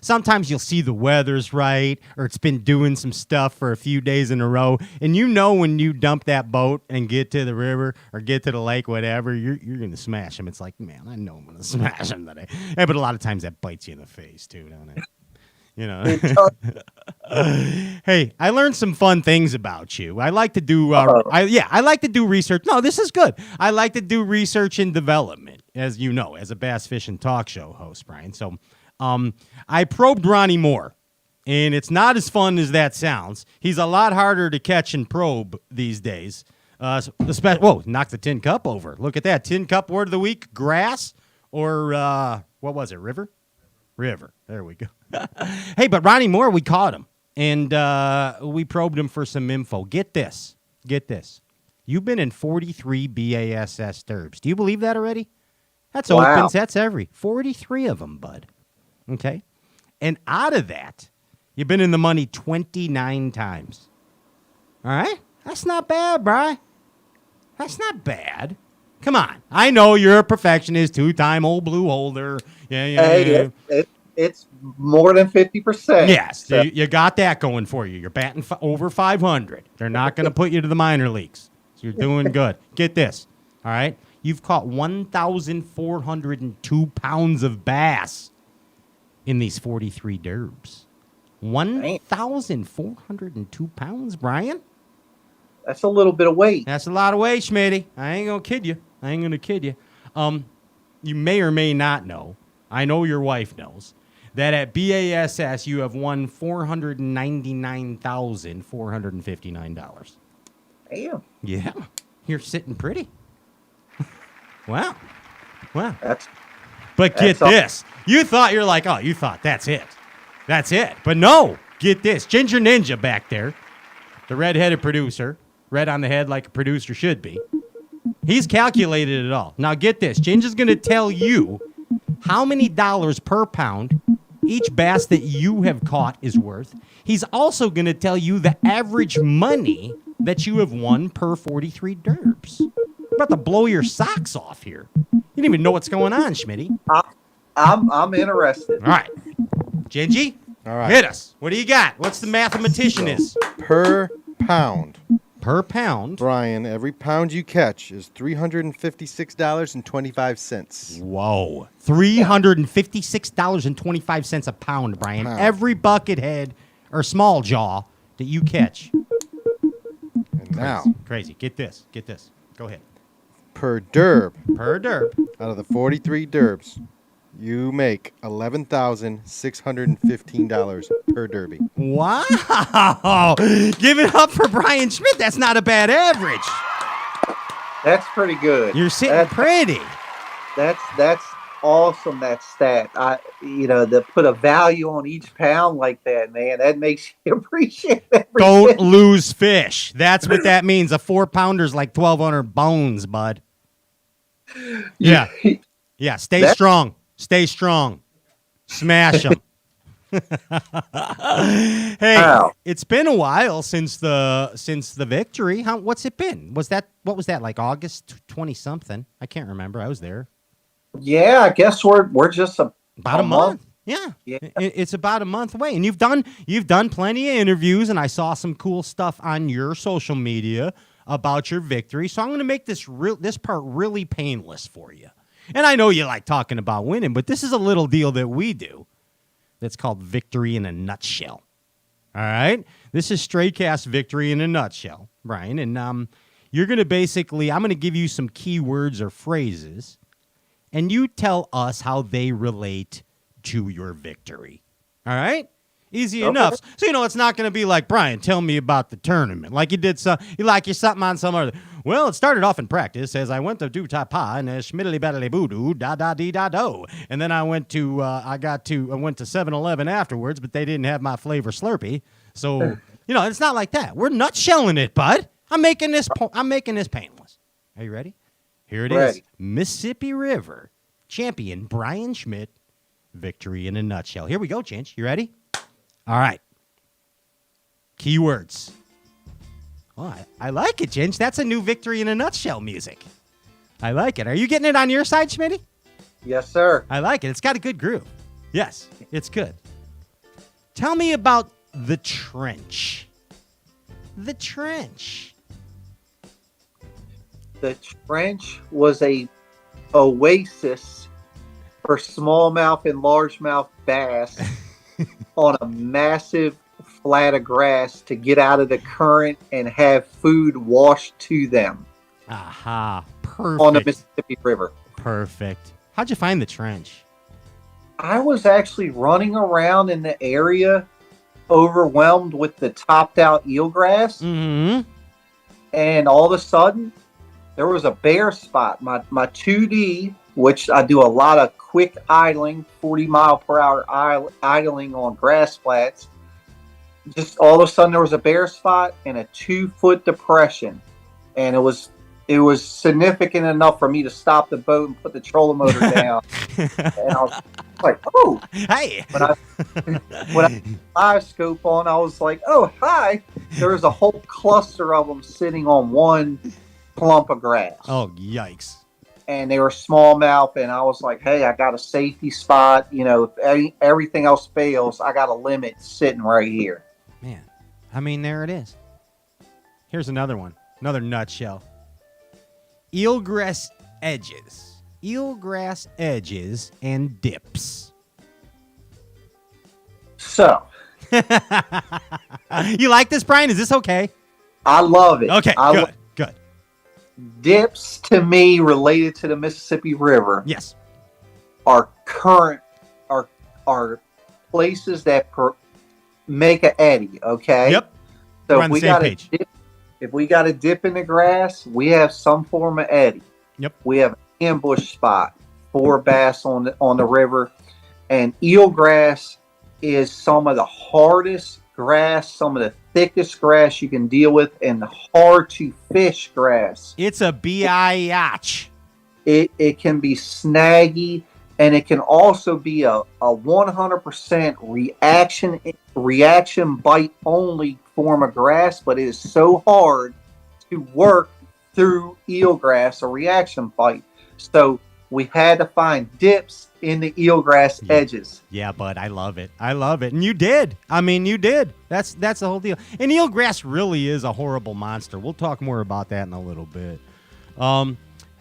sometimes you'll see the weather's right, or it's been doing some stuff for a few days in a row, and when you dump that boat and get to the river or get to the lake, whatever, you're gonna smash them. It's like, man, I know I'm gonna smash them today. Yeah, but a lot of times that bites you in the face too, don't it? You know. It does. Hey, I learned some fun things about you. I like to do, I like to do research. No, this is good. I like to do research and development, as you know, as a bass fishing talk show host, Brian. So, I probed Ronnie Moore, and it's not as fun as that sounds. He's a lot harder to catch and probe these days. Whoa! Knock the tin cup over. Look at that. Tin cup word of the week: grass or what was it? River. There we go. Hey, but Ronnie Moore, we caught him. And we probed him for some info. Get this. You've been in 43 BASS derbs. Do you believe that already? That's Wow. opens. That's 43 of them, bud. Okay? And out of that, you've been in the money 29 times. All right? That's not bad, Bri. That's not bad. Come on. I know you're a perfectionist, 2-time old blue holder. Yeah. Hey, it's more than 50%. Yes, So- you got that going for you. You're batting over 500. They're not going to put you to the minor leagues. So you're doing good. Get this, all right? You've caught 1,402 pounds of bass in these 43 derbs. 1,402 pounds, Brian? That's a little bit of weight. That's a lot of weight, Schmitty. I ain't going to kid you. You may or may not know, I know your wife knows, that at BASS you have won $499,459. Damn. Yeah, you're sitting pretty. Wow. That's But get That's all- this. You thought that's it. But no, get this. Ginger Ninja back there, the red-headed producer, red on the head like a producer should be. He's calculated it all. Now get this. Ginger's going to tell you how many dollars per pound each bass that you have caught is worth. He's also going to tell you the average money that you have won per 43 derbs. I'm about to blow your socks off here. You don't even know what's going on, Schmitty. I'm interested. All right. Gingy, All right. hit us. What do you got? What's the mathematician is? Per pound, Per pound. Brian, every pound you catch is $356.25. Whoa. $356.25 a pound, Brian. Pound. Every buckethead or small jaw that you catch. And now, Crazy. Get this. Go ahead. per derb, Per derb. out of the 43 derbs, you make $11,615 per derby. Wow. Give it up for Bryan Schmitt. That's not a bad average. That's pretty good. You're sitting That's- pretty. That's awesome. That stat. To put a value on each pound like that, man, that makes you appreciate everything. Don't lose fish. That's what that means. A 4-pounder's like 1,200 bones, bud. Yeah. Yeah. Stay strong. Smash them. Hey, Wow. It's been a while since the victory. What's it been? What was that, like August 20 something? I can't remember. I was there. Yeah, I guess we're just About a month. Yeah. Yeah. It's about a month away. And you've done plenty of interviews, and I saw some cool stuff on your social media about your victory. So I'm going to make this part really painless for you. And I know you like talking about winning, but this is a little deal that we do that's called Victory in a Nutshell. All right? This is Straycast Victory in a Nutshell, Brian. And you're going to I'm going to give you some keywords or phrases, and you tell us how they relate to your victory. All right? Easy enough. So, it's not going to be like, Brian, tell me about the tournament. Like you did you're something on some other. Well, it started off in practice as I went to do tapa and schmiddly baddly boo doo da da dee da do. And then I went to 7-Eleven afterwards, but they didn't have my flavor Slurpee. So, it's not like that. We're nutshelling it, bud. I'm making this painless. Are you ready? Here it is. Ready. Mississippi River champion Bryan Schmitt, victory in a nutshell. Here we go, Chinch. You ready? All right. Keywords. Oh, I like it, Ginge. That's a new victory in a nutshell music. I like it. Are you getting it on your side, Schmitty? Yes, sir. I like it. It's got a good groove. Yes, it's good. Tell me about the trench. The trench. The trench was a oasis for smallmouth and largemouth bass on a massive flat of grass to get out of the current and have food washed to them. Aha. On the Perfect. Mississippi River. Perfect. How'd you find the trench? I was actually running around in the area, overwhelmed with the topped out eelgrass, Mm-hmm. and all of a sudden, there was a bare spot. My 2D, which I do a lot of quick idling, 40-mile-per-hour idling on grass flats. Just all of a sudden, there was a bare spot and a 2-foot depression, and it was significant enough for me to stop the boat and put the trolling motor down. And I was like, "Oh, Hey. when I live scope on, I was like, oh, hi." There was a whole cluster of them sitting on one clump of grass. Oh, yikes. And they were smallmouth, and I was like, hey, I got a safety spot. You know, if everything else fails, I got a limit sitting right here. Man, I mean, there it is. Here's another one. Another nutshell. Eelgrass edges. Eelgrass edges and dips. So, You like this, Brian? Is this okay? I love it. Okay, good. Dips, to me, related to the Mississippi River, Yes. are places that make an eddy, okay? Yep. So We're on the same page. If we got a dip in the grass, we have some form of eddy. Yep. We have an ambush spot for bass on the river, and eelgrass is some of the hardest grass, some of the thickest grass you can deal with, and the hard to fish grass. It's a biatch. It can be snaggy, and it can also be a 100% reaction bite only form of grass, but it is so hard to work through eelgrass or reaction bite. So we had to find dips in the eelgrass edges. Yeah, bud, I love it. I love it. And you did. I mean, you did. That's the whole deal. And eelgrass really is a horrible monster. We'll talk more about that in a little bit.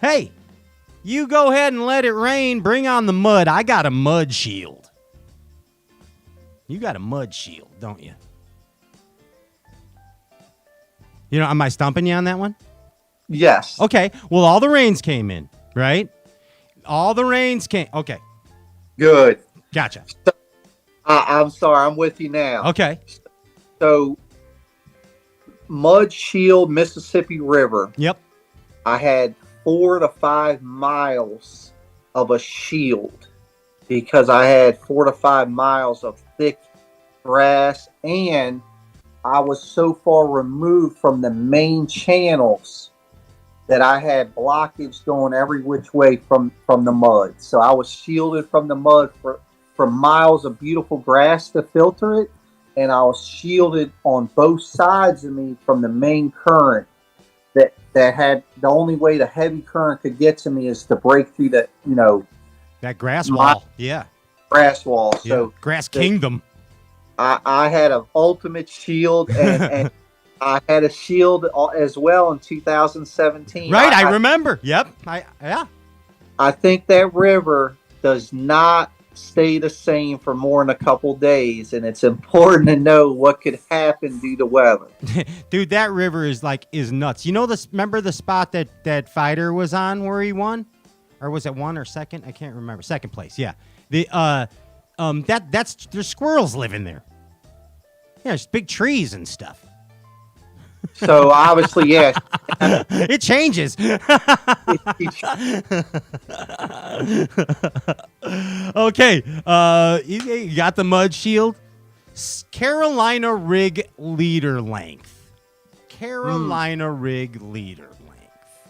Hey, you go ahead and let it rain. Bring on the mud. I got a mud shield. You got a mud shield, don't you? You know, am I stumping you on that one? Yes. Okay. Well, all the rains came in, right? All the rains came. Okay. Good. Gotcha. I'm sorry. I'm with you now. Okay. So, Mud Shield, Mississippi River. Yep. I had 4 to 5 miles of a shield because I had 4 to 5 miles of thick grass, and I was so far removed from the main channels that I had blockage going every which way from the mud. So I was shielded from the mud for miles of beautiful grass to filter it, and I was shielded on both sides of me from the main current that had the only way the heavy current could get to me is to break through that, that grass wall. Yeah. grass wall. Yeah. So Grass Kingdom. I had an ultimate shield, and I had a shield as well in 2017. Right, I remember. Yep. Yeah. I think that river does not stay the same for more than a couple days, and it's important to know what could happen due to weather. Dude, that river is nuts. You know this? Remember the spot that Fighter was on where he won, or was it one or second? I can't remember. Second place. Yeah. There's squirrels living there. Yeah, there's big trees and stuff. So obviously, yes. It changes. Okay. You got the mud shield. Carolina rig leader length. Carolina rig leader length.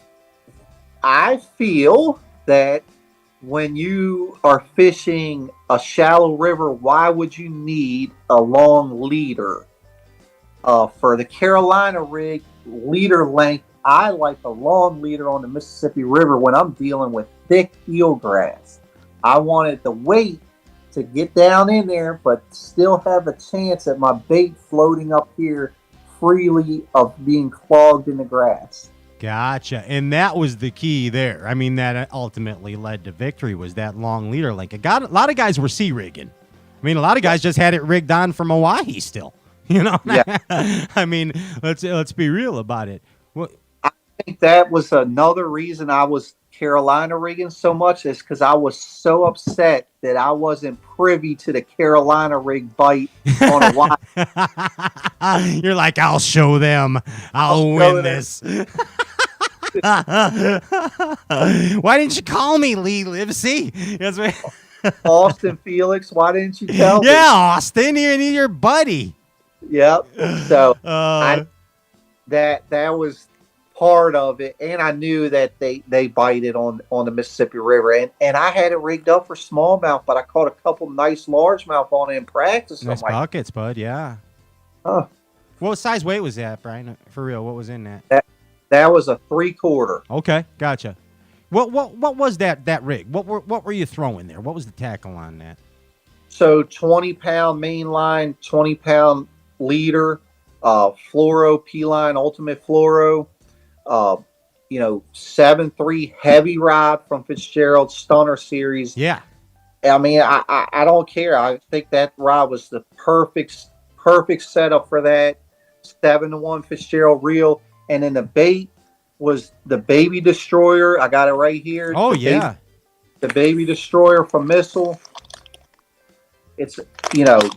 I feel that when you are fishing a shallow river, why would you need a long leader? For the Carolina rig leader length, I like a long leader on the Mississippi River when I'm dealing with thick eelgrass. I wanted the weight to get down in there, but still have a chance at my bait floating up here freely of being clogged in the grass. Gotcha. And that was the key there. I mean, that ultimately led to victory was that long leader length. A lot of guys were sea rigging. I mean, a lot of guys just had it rigged on from Hawaii still. You know, Yeah. I mean, let's be real about it. Well, I think that was another reason I was Carolina rigging so much, is because I was so upset that I wasn't privy to the Carolina rig bite on a wire. you're like, I'll show them. I'll show win them. this. Why didn't you call me, Lee Livesey? That's what. Austin Felix, why didn't you tell me? Yeah, Austin, you're your buddy. Yep. So Uh, that was part of it, and I knew that they bite it on the Mississippi River, and I had it rigged up for smallmouth, but I caught a couple nice largemouth on it in practice. nice I'm like, buckets, bud. Yeah. oh, What size weight was that, Brian? For real, what was in that? that was a 3/4. Okay, gotcha. What was that rig? What were you throwing there? What was the tackle on that? So 20-pound main line, 20-pound leader, fluoro P-line, ultimate fluoro, 7.3 heavy rod from Fitzgerald Stunner series. Yeah. I mean, I don't care. I think that rod was the perfect setup for that. 7-1 Fitzgerald reel, and then the bait was the Baby Destroyer. I got it right here. Oh, yeah. The Baby Destroyer from Missile. It's,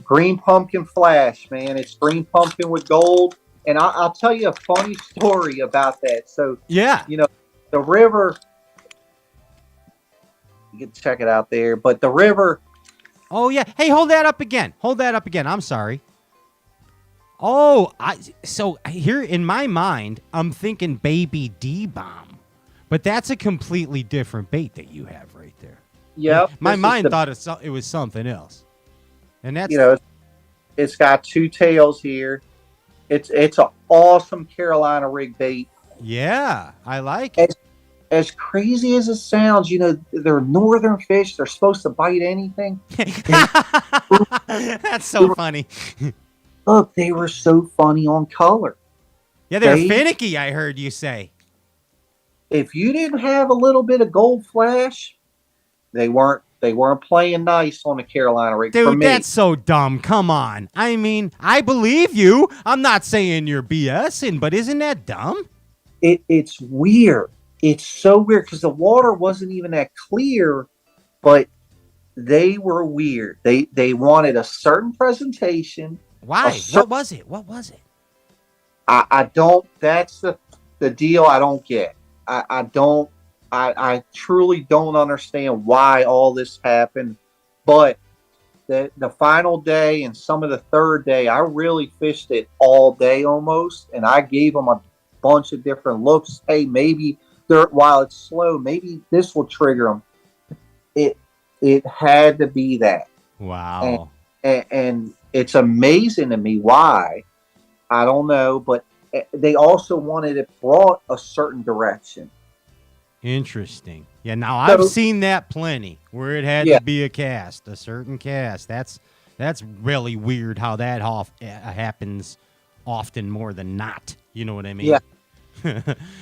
green pumpkin flash, man. It's green pumpkin with gold. And I'll tell you a funny story about that. So, Yeah. the river, you can check it out there, but the river. Oh, yeah. Hey, hold that up again. I'm sorry. Oh, so here in my mind, I'm thinking Baby D-Bomb. But that's a completely different bait that you have right there. Yep. My mind thought it was something else. And that's it's got two tails here. It's an awesome Carolina rig bait. Yeah, I like it. As crazy as it sounds, they're northern fish. They're supposed to bite anything. That's so funny. Look, they were so funny on color. Yeah, they're finicky, I heard you say. If you didn't have a little bit of gold flash, they weren't playing nice on the Carolina rig. Dude, for me. that's so dumb. Come on. I mean, I believe you. I'm not saying you're BSing, but isn't that dumb? It's weird. It's so weird because the water wasn't even that clear, but they were weird. They wanted a certain presentation. Why? What was it? I don't. That's the deal. I don't get. I don't. I truly don't understand why all this happened. But the final day and some of the third day, I really fished it all day almost, and I gave them a bunch of different looks. Hey, maybe while it's slow, maybe this will trigger them. It had to be that. Wow. And it's amazing to me why. I don't know, but they also wanted it brought a certain direction. Interesting. Yeah, now I've seen that plenty where it had to be a certain cast. That's really weird how that happens often more than not. You know what I mean? Yeah.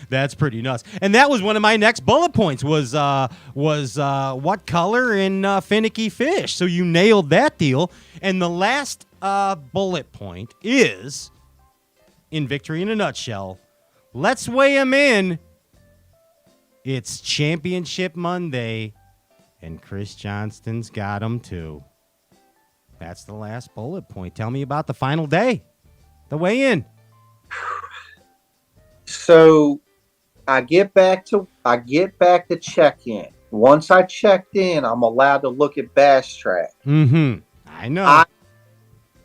That's pretty nuts. And that was one of my next bullet points was what color in finicky fish. So you nailed that deal. And the last bullet point is, in victory in a nutshell, let's weigh them in. It's Championship Monday, and Chris Johnston's got them too. That's the last bullet point. Tell me about the final day, the weigh-in. So I get back to check-in. Once I checked in, I'm allowed to look at Bass Track. Mm-hmm. I know.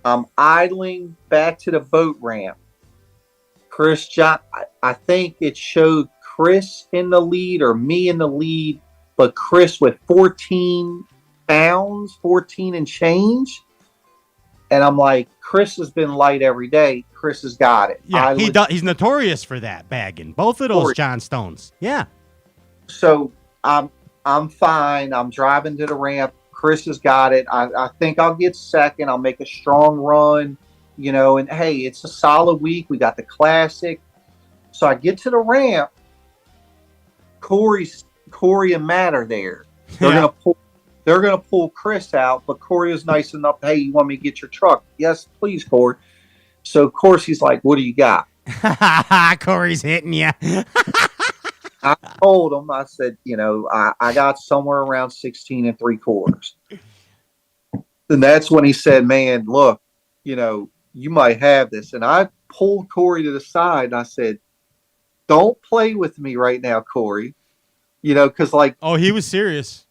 I'm idling back to the boat ramp. Chris John, I think it showed Chris in the lead or me in the lead, but Chris with 14 pounds, 14 and change. And I'm like, Chris has been light every day. Chris has got it. Yeah, he's notorious for that, bagging. Both of those John Stones. Yeah. So I'm fine. I'm driving to the ramp. Chris has got it. I think I'll get second. I'll make a strong run, and hey, it's a solid week. We got the classic. So I get to the ramp. Corey and Matt are there. They're they're going to pull Chris out, but Corey was nice enough. Hey, you want me to get your truck? Yes, please, Corey. So of course he's like, what do you got? Corey's hitting you. I told him, I said, I got somewhere around 16 3/4. And that's when he said, man, look, you might have this. And I pulled Corey to the side and I said, don't play with me right now, Corey. Because oh, he was serious.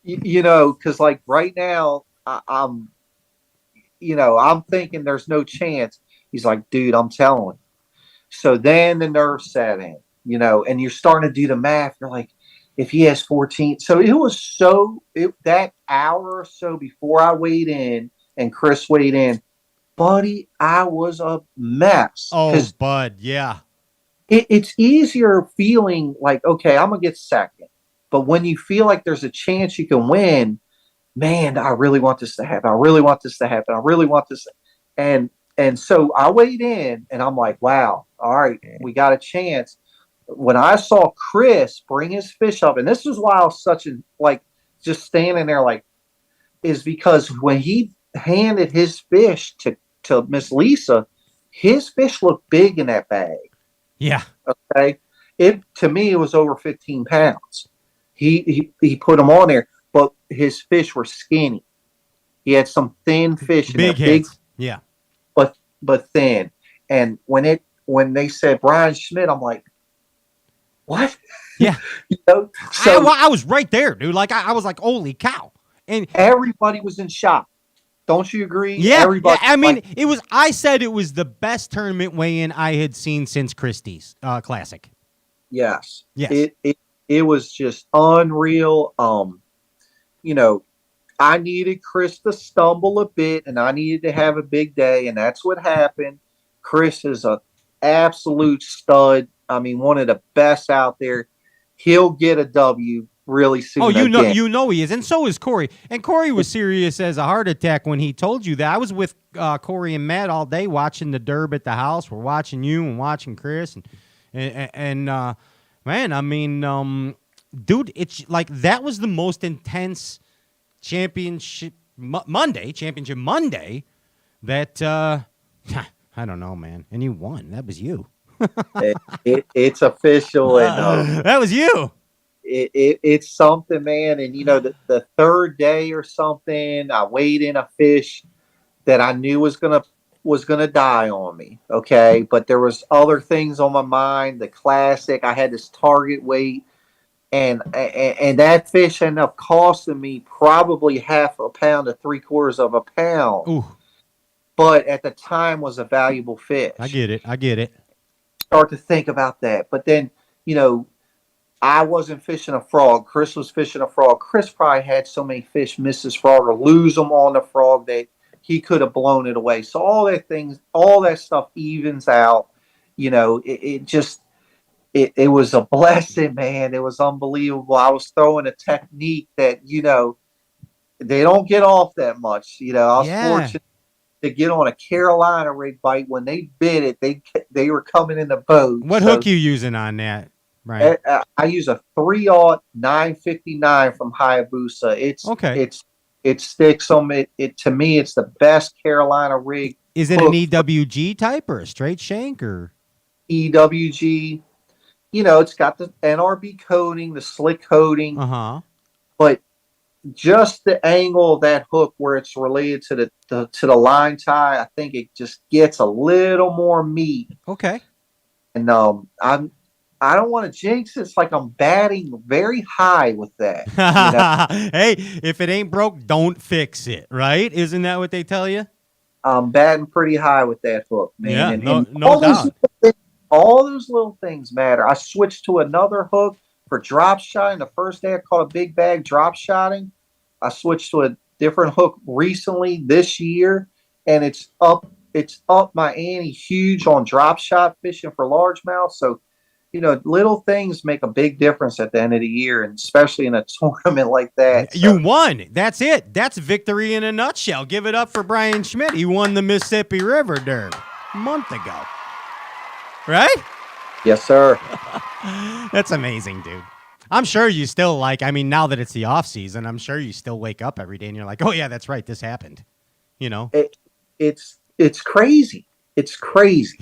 Because right now I'm thinking there's no chance. He's like, dude, I'm telling you. So then the nerves set in, and you're starting to do the math. You're like, if he has 14. So it was that hour or so before I weighed in and Chris weighed in, buddy, I was a mess. Oh, bud, yeah. It's easier feeling like, okay, I'm going to get second. But when you feel like there's a chance you can win, man, I really want this to happen. I really want this to happen. I really want this. And so I weighed in and I'm like, wow, all right, we got a chance. When I saw Chris bring his fish up, and this is why I was just standing there is because when he handed his fish to Miss Lisa, his fish looked big in that bag. Yeah. Okay. To me, it was over 15 pounds. He put them on there, but his fish were skinny. He had some thin fish in big there, heads. Yeah. But thin. And when they said Bryan Schmitt, I'm like, what? Yeah. So I was right there, dude. I was like, holy cow. And everybody was in shock. Don't you agree? Yeah. Everybody, I mean, I said it was the best tournament weigh-in I had seen since Christie's Classic. Yes. Yes. It was just unreal. I needed Chris to stumble a bit, and I needed to have a big day, and that's what happened. Chris is an absolute stud. I mean, one of the best out there. He'll get a W really soon. Oh, you again. know he is, and so is Corey. And Corey was serious as a heart attack when he told you that. I was with Corey and Matt all day watching the Derb at the house. We're watching you and watching Chris, and man, I mean, dude, it's like that was the most intense championship Monday that I don't know, man. And you won. That was you. It's official, and that was you. It's something, man. And the third day or something, I weighed in a fish that I knew was gonna die on me. Okay, but there was other things on my mind. The Classic, I had this target weight. And that fish ended up costing me probably half a pound to 3/4 of a pound. Ooh. But at the time was a valuable fish. I get it. Start to think about that. But then, I wasn't fishing a frog. Chris was fishing a frog. Chris probably had so many fish miss his frog or lose them on the frog that he could have blown it away. So all that stuff evens out. It was a blessing, man. It was unbelievable. I was throwing a technique that, they don't get off that much. I was fortunate to get on a Carolina rig bite. When they bit it, they were coming in the boat. What hook you using on that, Brian? I use a 3/0 959 from Hayabusa. It's okay. It sticks on it. To me, it's the best Carolina rig. Is it an EWG type or a straight shank or EWG? It's got the NRB coating, the slick coating. But just the angle of that hook where it's related to the line tie, I think it just gets a little more meat. Okay. And I don't want to jinx it. It's like I'm batting very high with that. Hey, if it ain't broke, don't fix it, right? Isn't that what they tell you? I'm batting pretty high with that hook, man. Yeah, no doubt. All those little things matter. I switched to another hook for drop shotting. The first day I caught a big bag drop shotting. I switched to a different hook recently this year, and it's up my ante huge on drop shot fishing for largemouth. So, little things make a big difference at the end of the year, and especially in a tournament like that. So. You won. That's it. That's victory in a nutshell. Give it up for Bryan Schmitt. He won the Mississippi River Derby a month ago. Right? Yes, sir. That's amazing, dude. I'm sure you still like, I mean, now that it's the off season, I'm sure you still wake up every day and you're like, oh yeah, that's right. This happened, you know? It's crazy. It's crazy.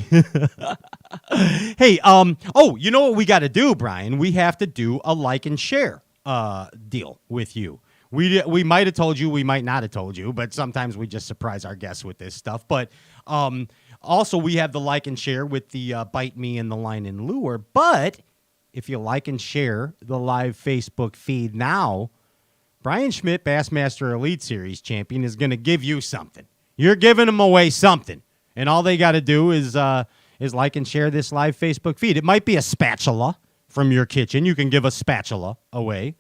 Hey, you know what we got to do, Brian? We have to do a like and share deal with you. We might have told you, we might not have told you, but sometimes we just surprise our guests with this stuff. But also, we have the like and share with the Bite Me and the Line and Lure. But if you like and share the live Facebook feed now, Bryan Schmitt, Bassmaster Elite Series champion, is going to give you something. You're giving them away something. And all they got to do is like and share this live Facebook feed. It might be a spatula from your kitchen. You can give a spatula away.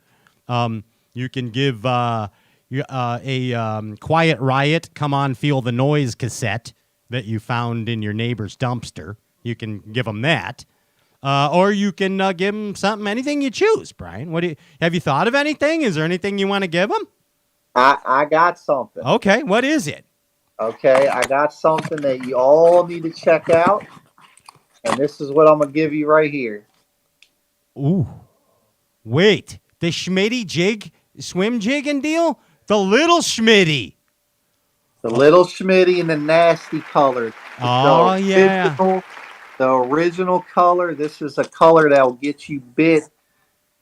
You can give a Quiet Riot, Come On Feel the Noise cassette that you found in your neighbor's dumpster. You can give them that. Or you can give them something, anything you choose, Brian. Have you thought of anything? Is there anything you want to give them? I got something. Okay, what is it? Okay, I got something that you all need to check out. And this is what I'm going to give you right here. Ooh. Wait, the Schmitty jig, swim jigging deal? The little Schmitty. The little Schmitty in the nasty color. Oh, yeah. The original color. This is a color that will get you bit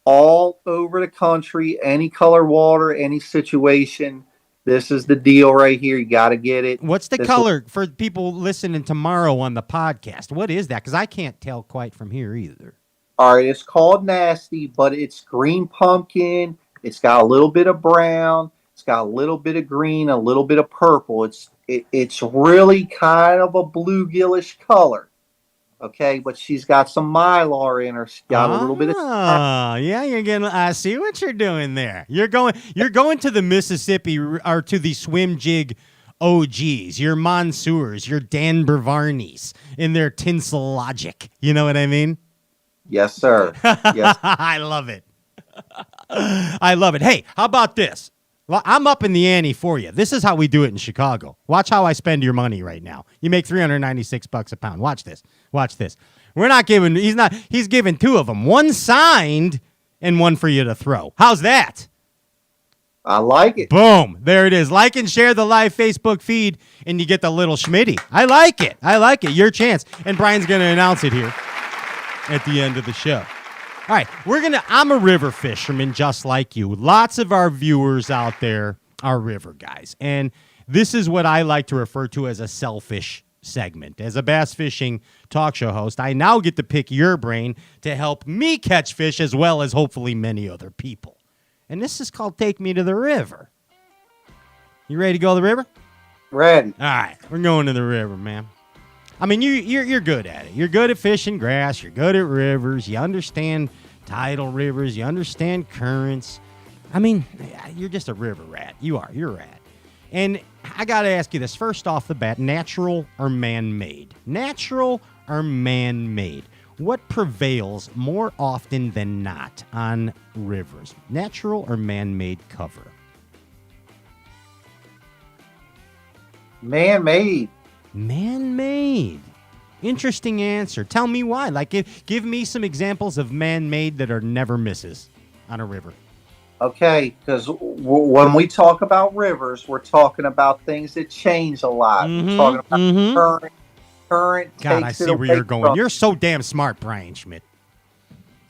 all over the country, any color water, any situation. This is the deal right here. You got to get it. What's the color for people listening tomorrow on the podcast? What is that? Because I can't tell quite from here either. All right, it's called Nasty, but it's green pumpkin. It's got a little bit of brown. It's got a little bit of green, a little bit of purple. It's really kind of a bluegill-ish color. Okay, but she's got some mylar in her. She's got a little bit of. Oh, yeah, you're getting. I see what you're doing there. You're going to the Mississippi or to the swim jig OGs, your Monsoors, your Dan Bervarnis in their tinsel logic. You know what I mean? Yes, sir. Yes. I love it. I love it. Hey, how about this? Well, I'm up in the ante for you. This is how we do it in Chicago. Watch how I spend your money right now. You make $396 a pound. Watch this. Watch this. We're not giving. He's giving two of them. One signed and one for you to throw. How's that? I like it. Boom. There it is. Like and share the live Facebook feed, and you get the little Schmitty. I like it. I like it. Your chance. And Brian's going to announce it here at the end of the show. All right, I'm a river fisherman just like you. Lots of our viewers out there are river guys. And this is what I like to refer to as a selfish segment. As a bass fishing talk show host, I now get to pick your brain to help me catch fish as well as hopefully many other people. And this is called Take Me to the River. You ready to go to the river? Ready. All right, we're going to the river, man. I mean, you're good at it. You're good at fishing grass. You're good at rivers. You understand tidal rivers. You understand currents. I mean, you're just a river rat. You're a rat. And I got to ask you this first off the bat, natural or man-made? Natural or man-made? What prevails more often than not on rivers? Natural or man-made cover? Man-made. Man-made. Interesting answer. Tell me why. Like, give me some examples of man-made that are never misses on a river. Okay, because when we talk about rivers, we're talking about things that change a lot. We're talking about current. God, I see where you're going. You're so damn smart, Bryan Schmitt.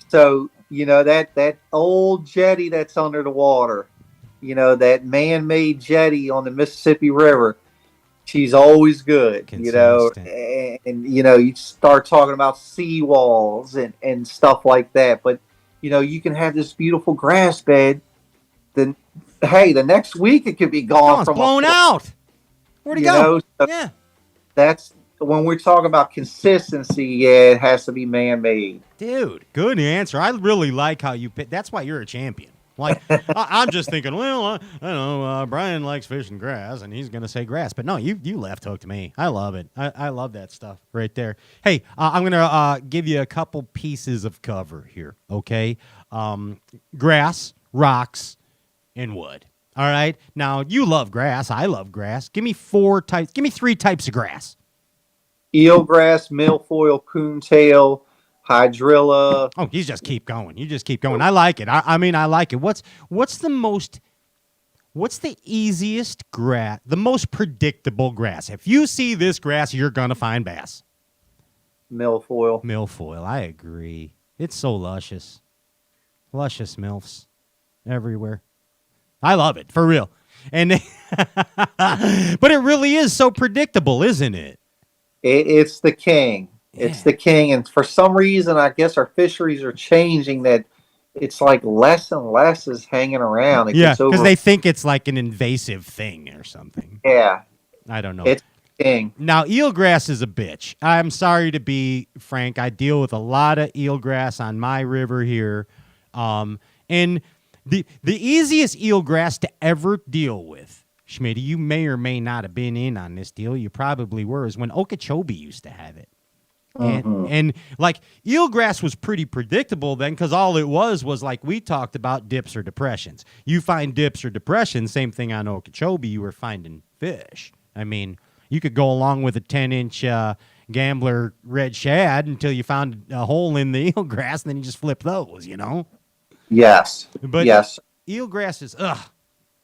So, that old jetty that's under the water, that man-made jetty on the Mississippi River, she's always good, Consistent. and you start talking about seawalls and stuff like that. But, you can have this beautiful grass bed. Then, hey, the next week it could be gone it's blown out. Where'd it go? So that's when we're talking about consistency. Yeah, it has to be man-made. Dude, good answer. I really like how you pick. That's why you're a champion. Like, I'm just thinking, well, I know Brian likes fishing grass, and he's going to say grass. But no, you left hooked me. I love it. I love that stuff right there. Hey, I'm going to give you a couple pieces of cover here, okay? Grass, rocks, and wood. All right? Now, you love grass. I love grass. Give me 3 types of grass. Eelgrass, milfoil, coontail, hydrilla. Oh, you just keep going. You just keep going. I like it. I mean, I like it. What's the easiest grass, the most predictable grass? If you see this grass, you're going to find bass. Milfoil. Milfoil, I agree. It's so luscious. Luscious milfs everywhere. I love it, for real. And but it really is so predictable, isn't it? It's the king. It's the king. And for some reason, I guess our fisheries are changing that it's like less and less is hanging around. Yeah, because they think it's like an invasive thing or something. Yeah. I don't know. It's the king. Now, eelgrass is a bitch. I'm sorry to be frank. I deal with a lot of eelgrass on my river here. And the easiest eelgrass to ever deal with, Schmidt, you may or may not have been in on this deal. You probably were, is when Okeechobee used to have it. And like eelgrass was pretty predictable then because all it was like we talked about dips or depressions. You find dips or depressions, same thing on Okeechobee, you were finding fish. I mean, you could go along with a 10-inch gambler red shad until you found a hole in the eelgrass, and then you just flip those, you know? Yes. But yes. Eelgrass is,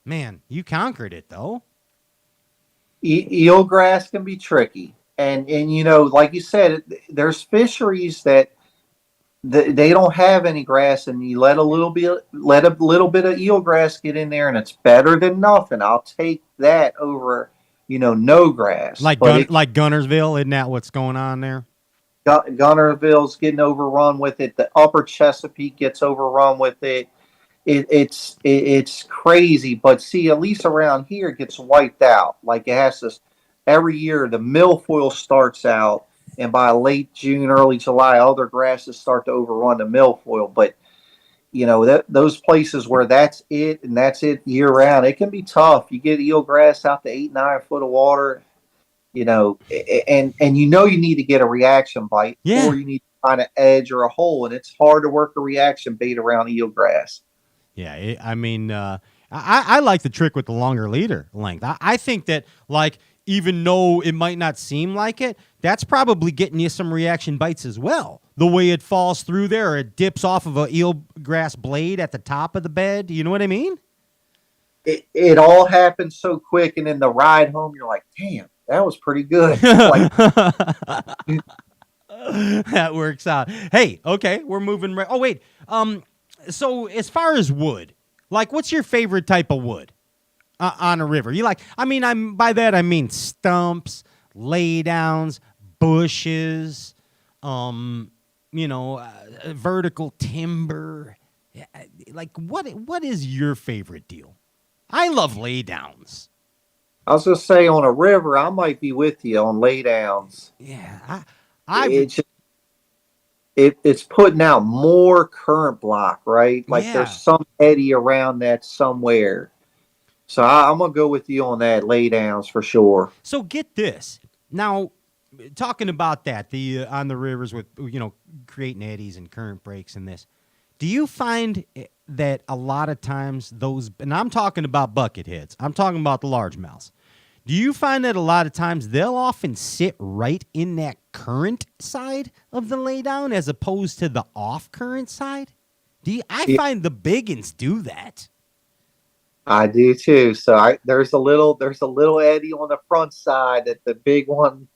man, you conquered it, though. Eelgrass can be tricky. And you know, like you said, there's fisheries that they don't have any grass, and you let a little bit of eelgrass get in there, and it's better than nothing. I'll take that over, you know, no grass. Like Gunnersville, isn't that what's going on there? Gunnersville's getting overrun with it. The upper Chesapeake gets overrun with it. It's crazy. But see, at least around here, it gets wiped out. Like it has to. Every year, the milfoil starts out, and by late June, early July, other grasses start to overrun the milfoil. But, you know, those places where that's it year round, it can be tough. You get eelgrass out to 8-9 foot of water, you know, and you know you need to get a reaction bite, or you need to find an edge or a hole, and it's hard to work a reaction bait around eelgrass. Yeah, I mean, I like the trick with the longer leader length. I think that, like, even though it might not seem like it, that's probably getting you some reaction bites as well. The way it falls through there, or it dips off of an eelgrass blade at the top of the bed. You know what I mean? It all happens so quick, and in the ride home, you're like, damn, that was pretty good. That works out. Hey, okay, we're moving. Oh, wait. So as far as wood, like, what's your favorite type of wood? On a river, by that I mean stumps, laydowns, bushes, vertical timber. Like, what is your favorite deal? I love laydowns. I was just say on a river, I might be with you on laydowns. Yeah, it's putting out more current block, right? Like there's some eddy around that somewhere. So I'm going to go with you on that laydowns for sure. So get this. Now, talking about that, on the rivers with, creating eddies and current breaks and this, do you find that a lot of times and I'm talking about bucket heads, I'm talking about the largemouths, do you find that a lot of times they'll often sit right in that current side of the laydown as opposed to the off current side? I find the big uns do that. I do too. So there's a little eddy on the front side that the big ones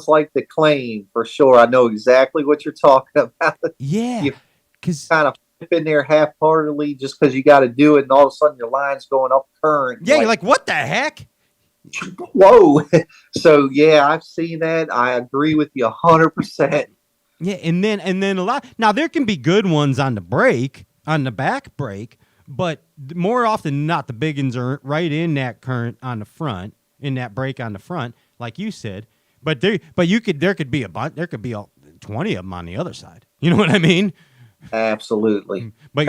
like to claim for sure. I know exactly what you're talking about. Yeah, because kind of flip in there half-heartedly just because you got to do it, and all of a sudden your line's going up current. Yeah, you're like, what the heck? Whoa! So yeah, I've seen that. I agree with you 100%. Yeah, and then a lot. Now there can be good ones on the back break. But more often than not, the big ones are right in that current on the front, in that break on the front, like you said. But there could be 20 of them on the other side. You know what I mean? Absolutely. But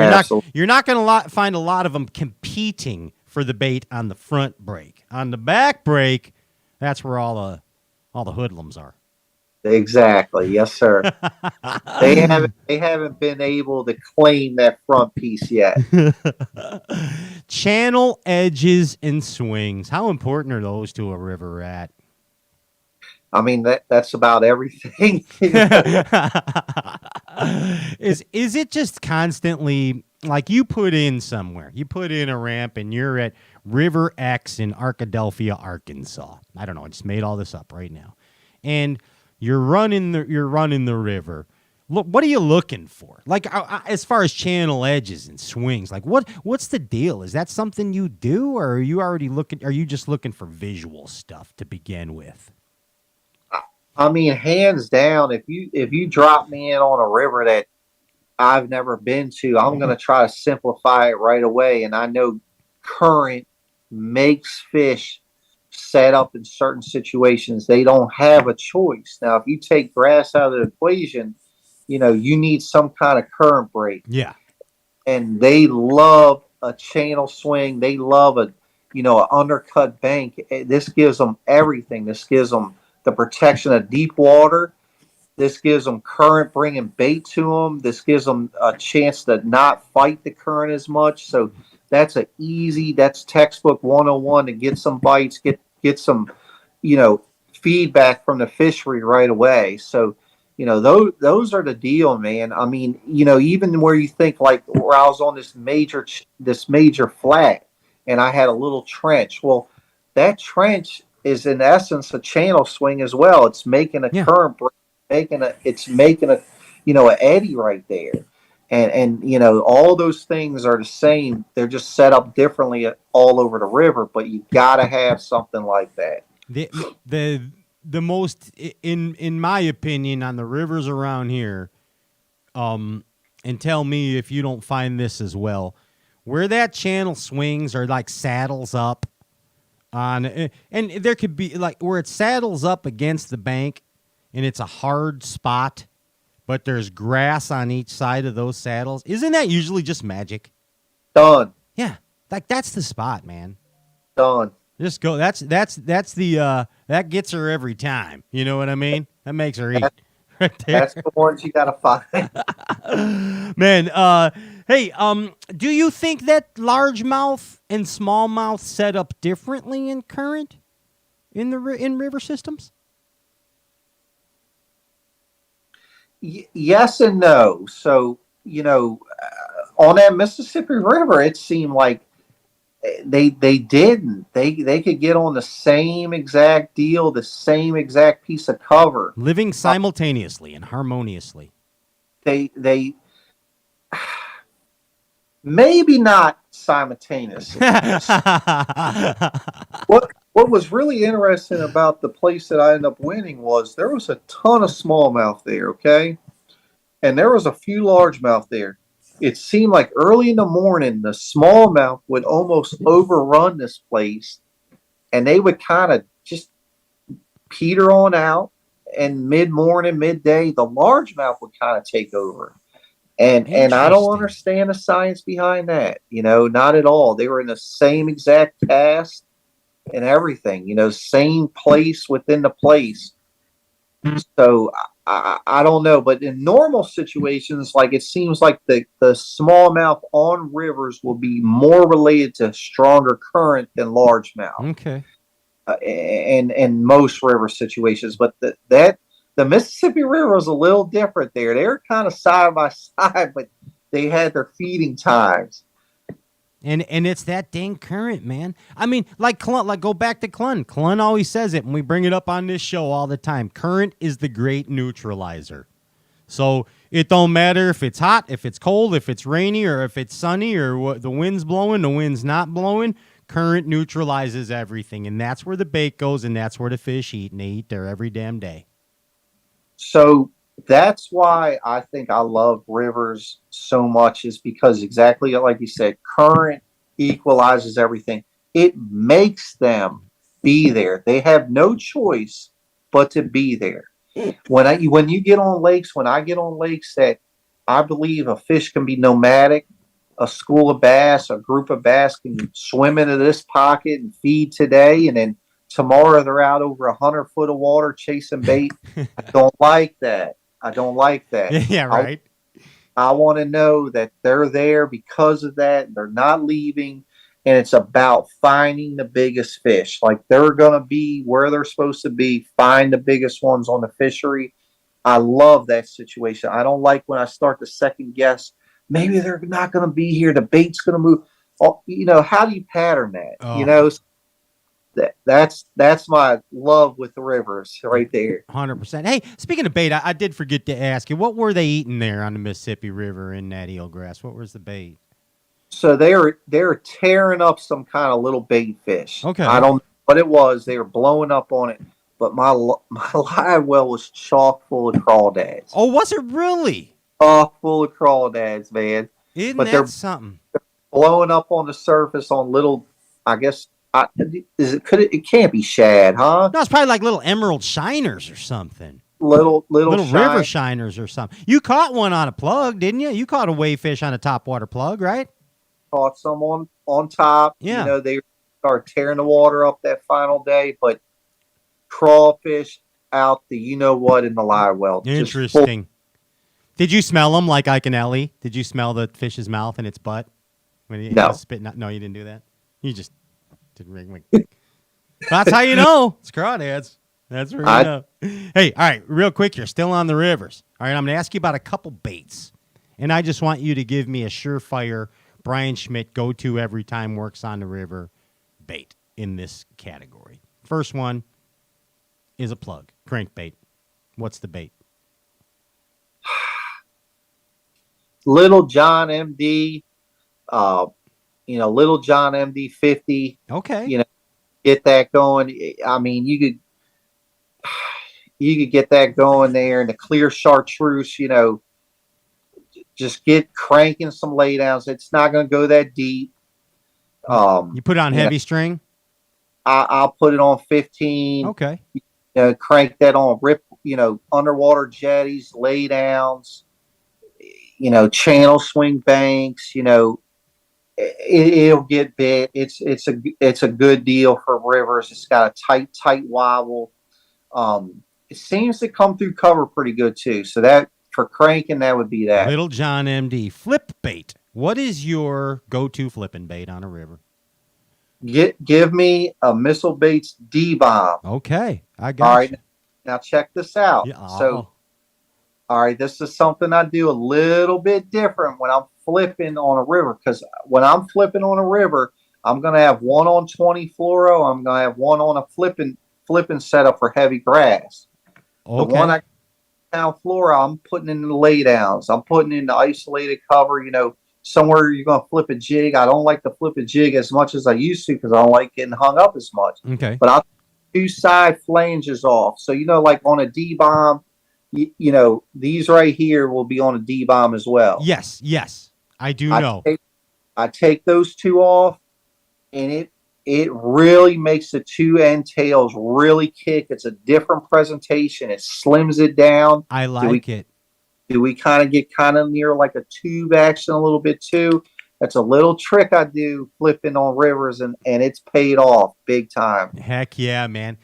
you're not going to find a lot of them competing for the bait on the front break. On the back break, that's where all the hoodlums are. Exactly. Yes, sir. They haven't been able to claim that front piece yet. Channel edges and swings. How important are those to a river rat? I mean, that's about everything. Is it just constantly like you put in somewhere? You put in a ramp and you're at River X in Arkadelphia, Arkansas. I don't know. I just made all this up right now. And you're running the river. Look, what are you looking for? Like as far as channel edges and swings, like what's the deal? Is that something you do, or are you already looking? Are you just looking for visual stuff to begin with? I mean, hands down, if you drop me in on a river that I've never been to, I'm going to try to simplify it right away. And I know current makes fish set up in certain situations. They don't have a choice. Now, if you take grass out of the equation, you need some kind of current break. Yeah. And they love a channel swing. They love an undercut bank. This gives them everything. This gives them the protection of deep water. This gives them current bringing bait to them. This gives them a chance to not fight the current as much. So that's that's textbook 101 to get some bites, get some, feedback from the fishery right away. So, those are the deal, man. I mean, even where you think like where I was on this major flat and I had a little trench. Well, that trench is in essence a channel swing as well. It's making a current break, making a an eddy right there. And all those things are the same. They're just set up differently all over the river, but you gotta have something like that. The most in my opinion on the rivers around here, and tell me if you don't find this as well, where that channel swings are like saddles up on, and there could be like where it saddles up against the bank and it's a hard spot, but there's grass on each side of those saddles. Isn't that usually just magic? Done. Yeah. Like that's the spot, man. Done. Just go. That's the that gets her every time. You know what I mean? That makes her eat. Right there. That's the ones you gotta find. Man, hey, do you think that largemouth and smallmouth set up differently in current in river systems? Yes and no. So on that Mississippi River, it seemed like they didn't. They could get on the same exact deal, the same exact piece of cover, living simultaneously and harmoniously. They maybe not simultaneously. What was really interesting about the place that I ended up winning was there was a ton of smallmouth there, okay? And there was a few largemouth there. It seemed like early in the morning, the smallmouth would almost overrun this place, and they would kind of just peter on out. And mid-morning, midday, the largemouth would kind of take over. And I don't understand the science behind that. Not at all. They were in the same exact cast and everything. Same place within the place. So I don't know, but in normal situations, like it seems like the smallmouth on rivers will be more related to stronger current than largemouth. Okay. In most river situations, but the Mississippi River was a little different there. They were kind of side by side, but they had their feeding times. And it's that dang current, man. I mean, like go back to Clun. Clun always says it, and we bring it up on this show all the time. Current is the great neutralizer. So it don't matter if it's hot, if it's cold, if it's rainy, or if it's sunny, or the wind's blowing, the wind's not blowing. Current neutralizes everything, and that's where the bait goes, and that's where the fish eat, and they eat there every damn day. So that's why I think I love rivers so much, is because exactly like you said, current equalizes everything. It makes them be there. They have no choice but to be there. When you get on lakes, when I get on lakes that I believe a fish can be nomadic, a school of bass, a group of bass can swim into this pocket and feed today, and then tomorrow they're out over 100 foot of water chasing bait. I don't like that. Yeah, right. I want to know that they're there because of that. They're not leaving. and it's about finding the biggest fish. Like they're going to be where they're supposed to be, find the biggest ones on the fishery. I love that situation. I don't like when I start to second guess. Maybe they're not going to be here. The bait's going to move. Oh, how do you pattern that? Oh. That's my love with the rivers right there. 100%. Hey, speaking of bait, I did forget to ask you, what were they eating there on the Mississippi River in that eelgrass? What was the bait? So they're tearing up some kind of little bait fish. Okay. I don't know what it was. They were blowing up on it, but my live well was chock full of crawdads. Oh, was it really? Chock full of crawdads, man. Isn't But that they're something? blowing up on the surface on little. I guess it can't be shad, huh? No, it's probably like little emerald shiners or something. Little river shiners or something. You caught one on a plug, didn't you? You caught a wave fish on a topwater plug, right? Caught some on top. Yeah. They start tearing the water up that final day, but crawfish out the what in the live well. Interesting. Did you smell them like Ike and Ellie? Did you smell the fish's mouth and its butt when he was spitting out? No, you didn't do that. You just didn't ring. That's how you know it's crawdads. That's where you know. Hey, all right, real quick here. Still on the rivers. All right, I'm going to ask you about a couple baits, and I just want you to give me a surefire Bryan Schmitt go-to every time works on the river bait in this category. First one is a plug, crankbait. What's the bait? Little John MD, Little John MD 50. Okay. Get that going. I mean, you could get that going there, and the clear chartreuse. Just get cranking some laydowns. It's not going to go that deep. You put it on heavy string? I'll put it on 15. Okay. Crank that on rip. Underwater jetties, laydowns. Channel swing banks. It'll get bit. It's a good deal for rivers. It's got a tight wobble. It seems to come through cover pretty good too. So that for cranking, that would be that. Little John MD flip bait. What is your go-to flipping bait on a river? Give me a Missile Baits D-bomb. Okay, I got All right, you. now check this out. Yeah, So, all right, this is something I do a little bit different when I'm flipping on a river, because when I'm flipping on a river, I'm going to have one on 20 fluoro. I'm going to have one on a flipping setup for heavy grass. Okay. The one I down fluoro, I'm putting in the laydowns. I'm putting in the isolated cover. Somewhere you're going to flip a jig. I don't like to flip a jig as much as I used to because I don't like getting hung up as much. Okay. But I'll two side flanges off. So, like on a D-bomb, these right here will be on a D-bomb as well. Yes, I do know. I take those two off, and it really makes the two end tails really kick. It's a different presentation. It slims it down. I like it. Do we kind of get near like a tube action a little bit too? That's a little trick I do flipping on rivers, and it's paid off big time. Heck yeah, man.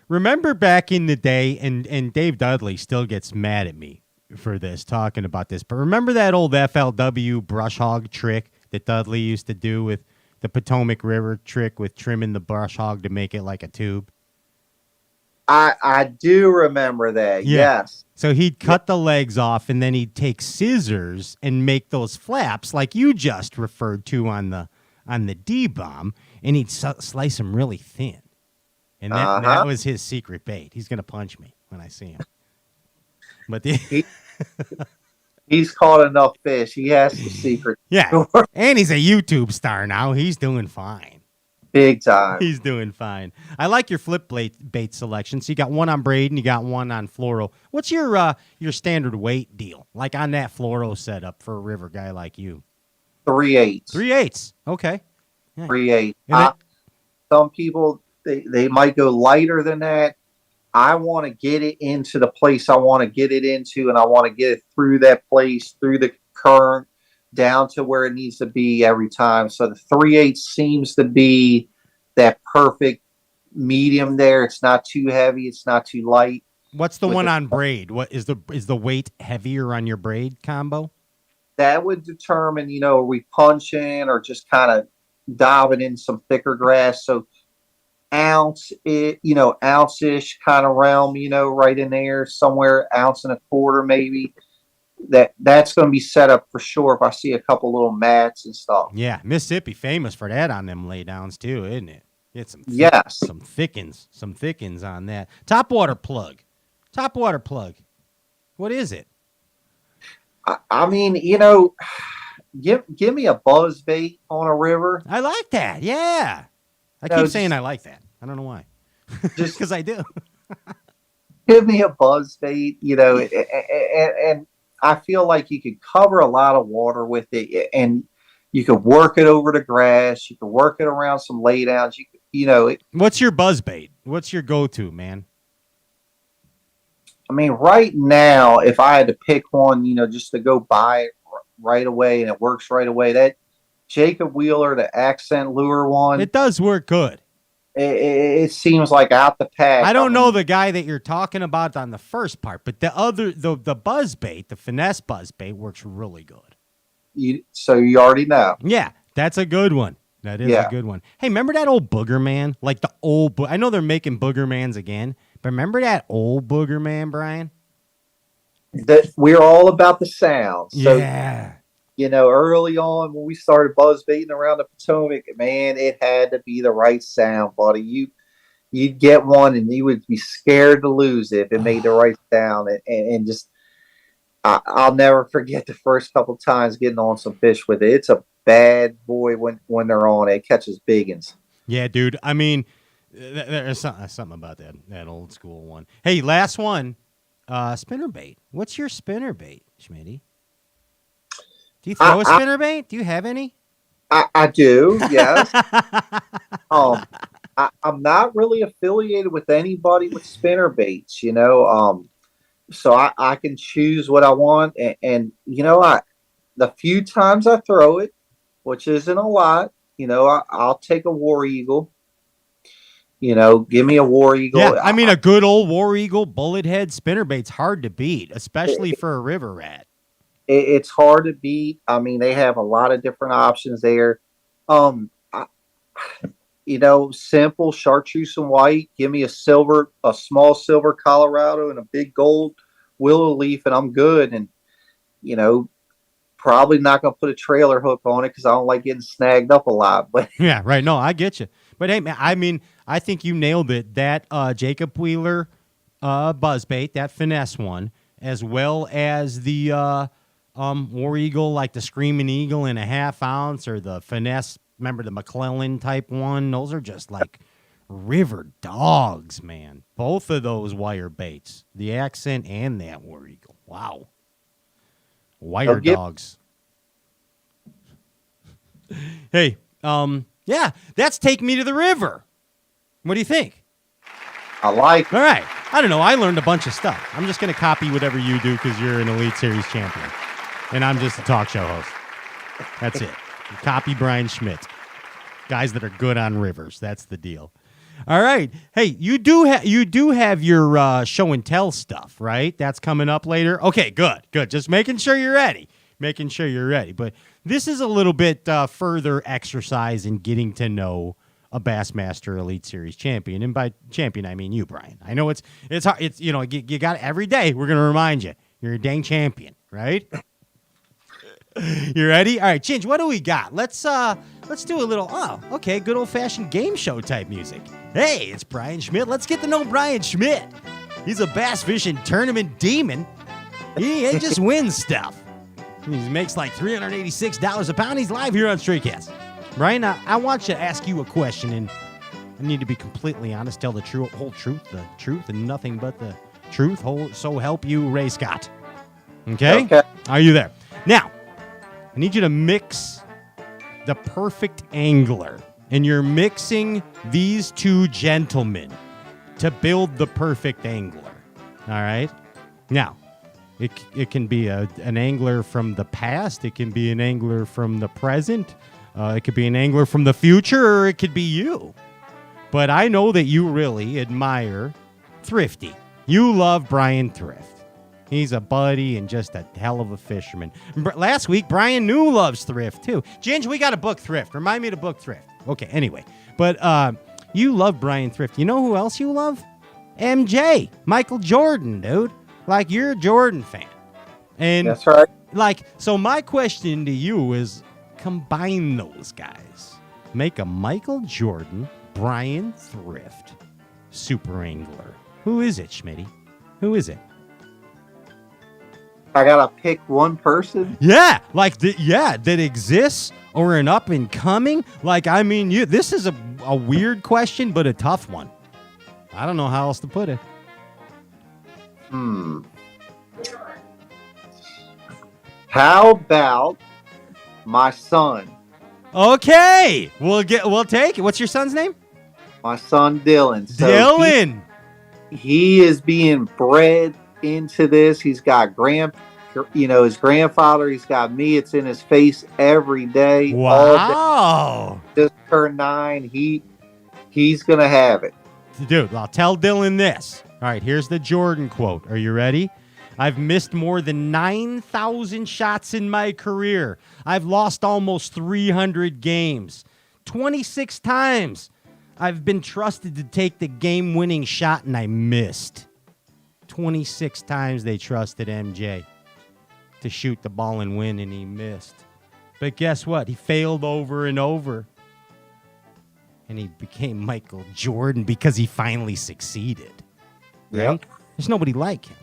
Remember back in the day, and Dave Dudley still gets mad at me for this, talking about this, but remember that old FLW brush hog trick that Dudley used to do with the Potomac River trick with trimming the brush hog to make it like a tube? I do remember that. Yeah. Yes. So he'd cut the legs off, and then he'd take scissors and make those flaps like you just referred to on the D-bomb, and he'd slice them really thin. And that was his secret bait. He's going to punch me when I see him. But he's caught enough fish. He has the secret. Yeah. And he's a YouTube star now. He's doing fine. Big time. He's doing fine. I like your flip bait selection. So you got one on braid and you got one on fluoro. What's your standard weight deal? Like on that fluoro setup for a river guy like you? 3/8. 3/8. Okay. Yeah. 3/8. Some people they might go lighter than that. I want to get it into the place I want to get it into, and I want to get it through that place, through the current, down to where it needs to be every time. So the 3/8 seems to be that perfect medium there. It's not too heavy. It's not too light. What's the one on braid? What is the weight heavier on your braid combo? That would determine, are we punching or just kind of diving in some thicker grass. So ounce-ish kind of realm, right in there somewhere, ounce and a quarter maybe. That's going to be set up for sure if I see a couple little mats and stuff. Yeah, Mississippi famous for that on them laydowns too, isn't it? It's some thickens on that. Topwater plug. What is it? I mean, give me a buzz bait on a river. I like that. Yeah. I keep saying I like that. I don't know why. Just because I do. Give me a buzz bait, and I feel like you could cover a lot of water with it, and you could work it over the grass. You could work it around some laydowns. What's your buzz bait? What's your go-to, man? I mean, right now, if I had to pick one, just to go buy it right away and it works right away, that Jacob Wheeler, the accent lure one. It does work good. It seems like out the pack. I don't know the guy that you're talking about on the first part, but the buzz bait, the finesse buzz bait works really good. So you already know. Yeah, that's a good one. That is a good one. Hey, remember that old Booger Man? Like the old I know they're making Booger Mans again, but remember that old Booger Man, Brian? That we're all about the sound. So, yeah. Early on when we started buzz baiting around the Potomac, man, it had to be the right sound, buddy. You'd get one and you would be scared to lose it if it made the right sound. And just, I'll never forget the first couple times getting on some fish with it. It's a bad boy when they're on. It catches big uns. Yeah, dude. I mean, there's something about that old school one. Hey, last one, spinnerbait. What's your spinnerbait, Schmitty? Do you throw a spinnerbait? Do you have any? I do, yes. I'm not really affiliated with anybody with spinnerbaits, so I can choose what I want. And the few times I throw it, which isn't a lot, I'll take a War Eagle. Give me a War Eagle. Yeah, I mean, a good old War Eagle bullet head spinnerbait's hard to beat, especially for a river rat. It's hard to beat. I mean, they have a lot of different options there. Simple chartreuse and white. Give me a small silver Colorado and a big gold willow leaf, and I'm good. And, probably not going to put a trailer hook on it because I don't like getting snagged up a lot. But yeah, right. No, I get you. But hey, man, I mean, I think you nailed it. That Jacob Wheeler buzzbait, that finesse one, as well as the War Eagle, like the Screaming Eagle in a 1/2 ounce, or the finesse, remember the McClellan type one? Those are just like river dogs, man. Both of those wire baits, the accent and that War Eagle. Wow. Wire dogs. Hey, yeah, that's Take Me to the River. What do you think? I like it. All right. I don't know. I learned a bunch of stuff. I'm just going to copy whatever you do because you're an Elite Series champion. And I'm just a talk show host. That's it. Copy Bryan Schmitt. Guys that are good on rivers. That's the deal. All right. Hey, you do have your show and tell stuff, right? That's coming up later. Okay, good. Just making sure you're ready. But this is a little bit further exercise in getting to know a Bassmaster Elite Series champion. And by champion, I mean you, Brian. I know it's hard. It's, you got it every day. We're going to remind you. You're a dang champion, right? You ready? All right, Ginge, what do we got? Let's do a little, good old-fashioned game show type music. Hey, it's Bryan Schmitt. Let's get to know Bryan Schmitt. He's a bass fishing tournament demon. He just wins stuff. He makes like $386 a pound. He's live here on Straycast. Brian, I want you to ask you a question, and I need to be completely honest, tell the whole truth, the truth, and nothing but the truth. So help you, Ray Scott. Okay? Are you there? Now, I need you to mix the perfect angler, and you're mixing these two gentlemen to build the perfect angler. All right? Now, it can be an angler from the past. It can be an angler from the present. It could be an angler from the future, or it could be you. But I know that you really admire Thrifty. You love Brian Thrift. He's a buddy and just a hell of a fisherman. Last week, Brian New loves thrift, too. Ginge, we got to book thrift. Remind me to book thrift. Okay, anyway. But you love Brian Thrift. You know who else you love? MJ. Michael Jordan, dude. Like, you're a Jordan fan. And That's right. like, so my question to you is, combine those guys. Make a Michael Jordan, Brian Thrift, super angler. Who is it, Schmitty? Who is it? I gotta pick one person. Yeah, like that exists or an up and coming. Like, I mean, this is a weird question, but a tough one. I don't know how else to put it. How about my son? Okay, we'll take it. What's your son's name? My son Dylan. So Dylan. He is being bred into this. He's got his grandfather. He's got me. It's in his face every day. Wow. Just turned 9. He's gonna have it. Dude, I'll tell Dylan this. All right, here's the Jordan quote. Are you ready? I've missed more than 9,000 shots in my career. I've lost almost 300 games. 26 times I've been trusted to take the game-winning shot, and I missed. 26 times they trusted MJ to shoot the ball and win, and he missed. But guess what? He failed over and over. And he became Michael Jordan because he finally succeeded. Right? Yep. There's nobody like him.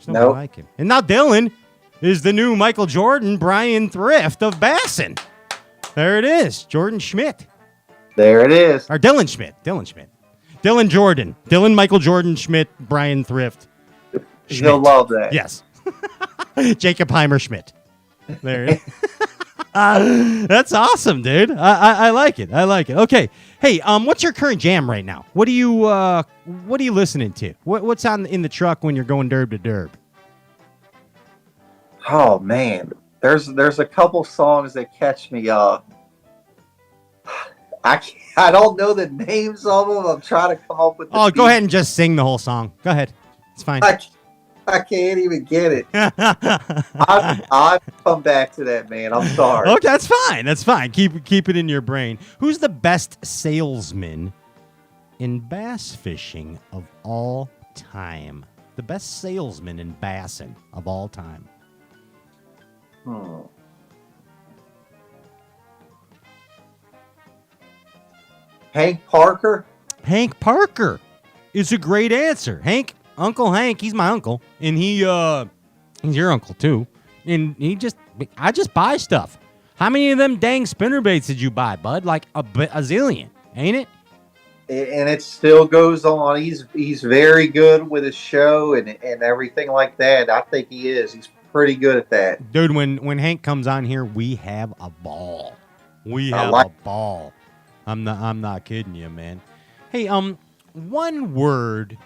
Like him. And now Dylan is the new Michael Jordan, Brian Thrift of Bassin. There it is. Jordan Schmidt. There it is. Or Dylan Schmidt. Dylan Jordan. Dylan Michael Jordan Schmidt, Brian Thrift. Schmidt. He'll love that. Yes. Jacob Heimer Schmidt. There it is. That's awesome, dude. I like it. Okay. Hey, what's your current jam right now? What are you listening to? What's on in the truck when you're going derb to derb? Oh man, there's a couple songs that catch me. I don't know the names of them. I'm trying to come up with. Go ahead and just sing the whole song. Go ahead. It's fine. I can't even get it. I'll come back to that, man. I'm sorry. Okay, that's fine. Keep it in your brain. Who's the best salesman in bass fishing of all time? The best salesman in bassin of all time. Hank Parker. Hank Parker is a great answer. Uncle Hank, he's my uncle, and he's your uncle too. And I just buy stuff. How many of them dang spinnerbaits did you buy, bud? Like a zillion, ain't it? And it still goes on. He's very good with his show and everything like that. I think he is. He's pretty good at that. Dude, when Hank comes on here, we have a ball. A ball. I'm not kidding you, man. Hey, one word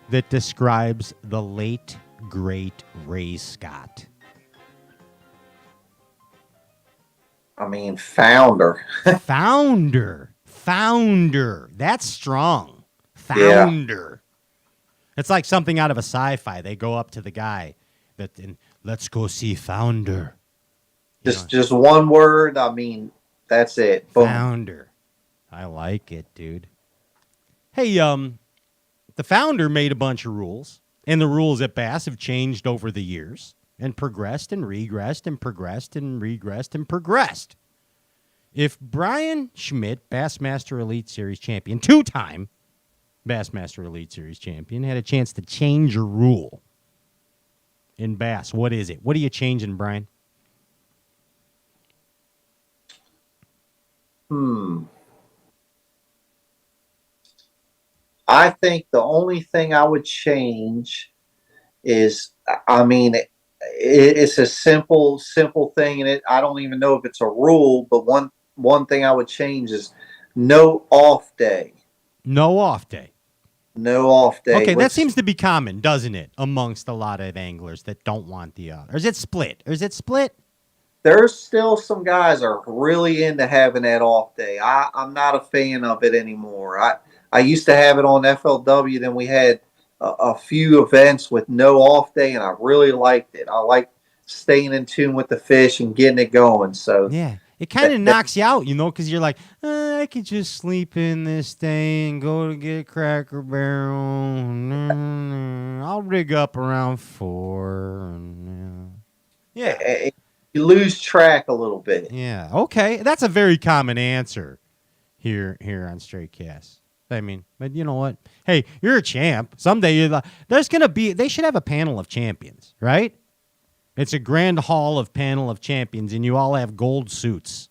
that describes the late great Ray Scott. I mean, founder. Founder. That's strong. Founder. Yeah. It's like something out of a sci-fi. They go up to the guy and let's go see Founder. Just one word. I mean, that's it. Boom. Founder. I like it, dude. Hey, the Founder made a bunch of rules, and the rules at Bass have changed over the years and progressed and regressed and progressed and regressed and progressed. If Bryan Schmitt, Bassmaster Elite Series champion, 2-time Bassmaster Elite Series champion, had a chance to change a rule in Bass, what is it? What are you changing, Brian? I think the only thing I would change is, I mean, it's a simple thing, and I don't even know if it's a rule, but one thing I would change is no off day. No off day. No off day. Okay, that seems to be common, doesn't it, amongst a lot of anglers that don't want the or is it split? There's still some guys are really into having that off day. I'm not a fan of it anymore. I used to have it on FLW. Then we had a few events with no off day, and I really liked it. I like staying in tune with the fish and getting it going. So Yeah. It kind of knocks you out, because you're like, I could just sleep in this day and go to get Cracker Barrel. I'll rig up around 4. Yeah. You lose track a little bit. Yeah. Okay. That's a very common answer here on Straight Cast. I mean, but you know what? Hey, you're a champ. Someday they should have a panel of champions, right? It's a grand hall of panel of champions, and you all have gold suits.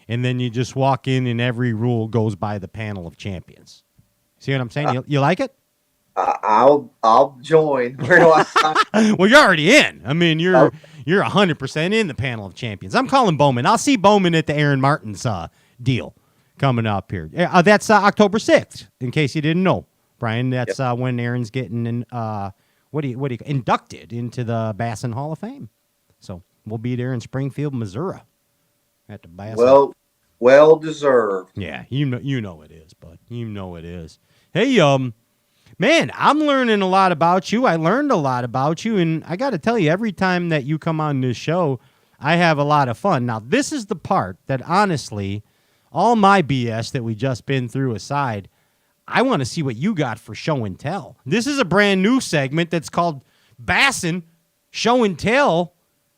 And then you just walk in, and every rule goes by the panel of champions. See what I'm saying? You like it? I'll join. Where do I sign? Well, you're already in. I mean, you're 100% in the panel of champions. I'm calling Bowman. I'll see Bowman at the Aaron Martin's deal coming up here. That's October 6th, in case you didn't know, Brian. That's when Aaron's getting inducted into the Bassin Hall of Fame. So we'll be there in Springfield, Missouri, at the Bassin. Well deserved. Yeah, you know it is, bud. You know it is. Hey, man, I'm learning a lot about you. I learned a lot about you, and I got to tell you, every time that you come on this show, I have a lot of fun. Now, this is the part that, honestly, all my BS that we just been through aside, I want to see what you got for show and tell. This is a brand new segment that's called Bassin' Show and Tell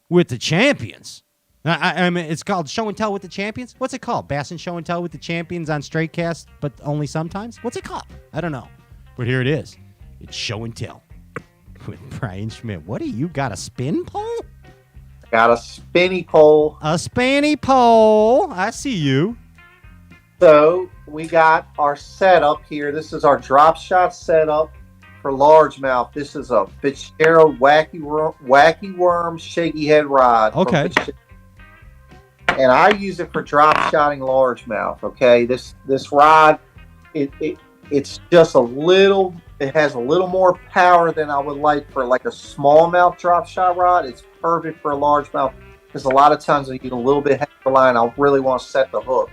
with the Champions. I mean, it's called Show and Tell with the Champions. What's it called? Bassin' Show and Tell with the Champions on Straight Cast, but only sometimes? What's it called? I don't know. But here it is. It's Show and Tell with Bryan Schmitt. What do you got? A spin pole? Got a spinny pole. A spanny pole. I see you. So we got our setup here. This is our drop shot setup for largemouth. This is a Fitzgerald wacky worm shaky head rod. Okay. And I use it for drop shotting largemouth. Okay. This rod, it's just it has a little more power than I would like for like a smallmouth drop shot rod. It's perfect for a largemouth because a lot of times I need a little bit heavier line. I really want to set the hook.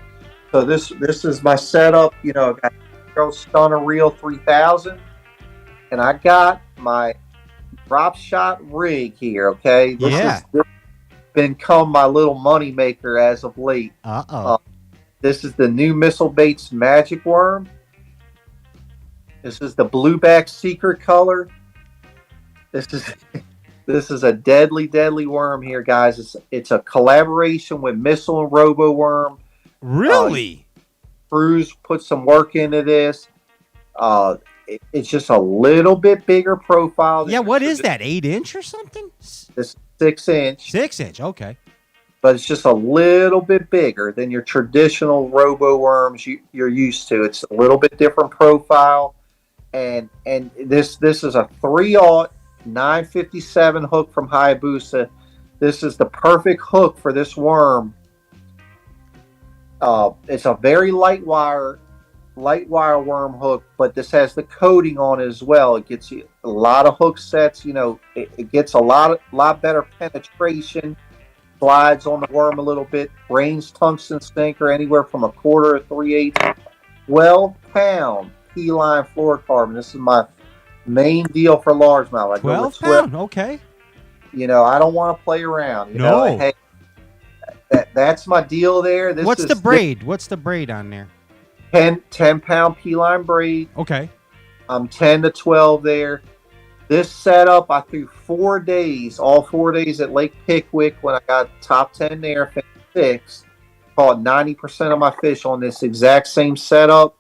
So this is my setup. I got Stunner Reel 3000, and I got my drop shot rig here. Okay, this has become my little money maker as of late. This is the new Missile Baits Magic Worm. This is the Blueback Secret color. This is a deadly worm here, guys. It's a collaboration with Missile and Robo Worm. Really? Cruz put some work into this. It's just a little bit bigger profile. Yeah, what is that? 8-inch or something? This 6-inch. 6-inch, okay. But it's just a little bit bigger than your traditional Robo Worms you're used to. It's a little bit different profile. And this is a 3/0 957 hook from Hayabusa. This is the perfect hook for this worm. It's a very light wire worm hook, but this has the coating on it as well. It gets you a lot of hook sets. It gets a lot better penetration. Slides on the worm a little bit. Range tungsten sinker anywhere from 1/4 to 3/8. 12-pound P-line fluorocarbon. This is my main deal for largemouth. 12-pound, okay. I don't want to play around. Hey, that's my deal there. What's the braid? What's the braid on there? 10-pound P-line braid. Okay. I'm 10 to 12 there. This setup, I threw 4 days, all 4 days at Lake Pickwick when I got top 10 there, finished 6. Caught 90% of my fish on this exact same setup.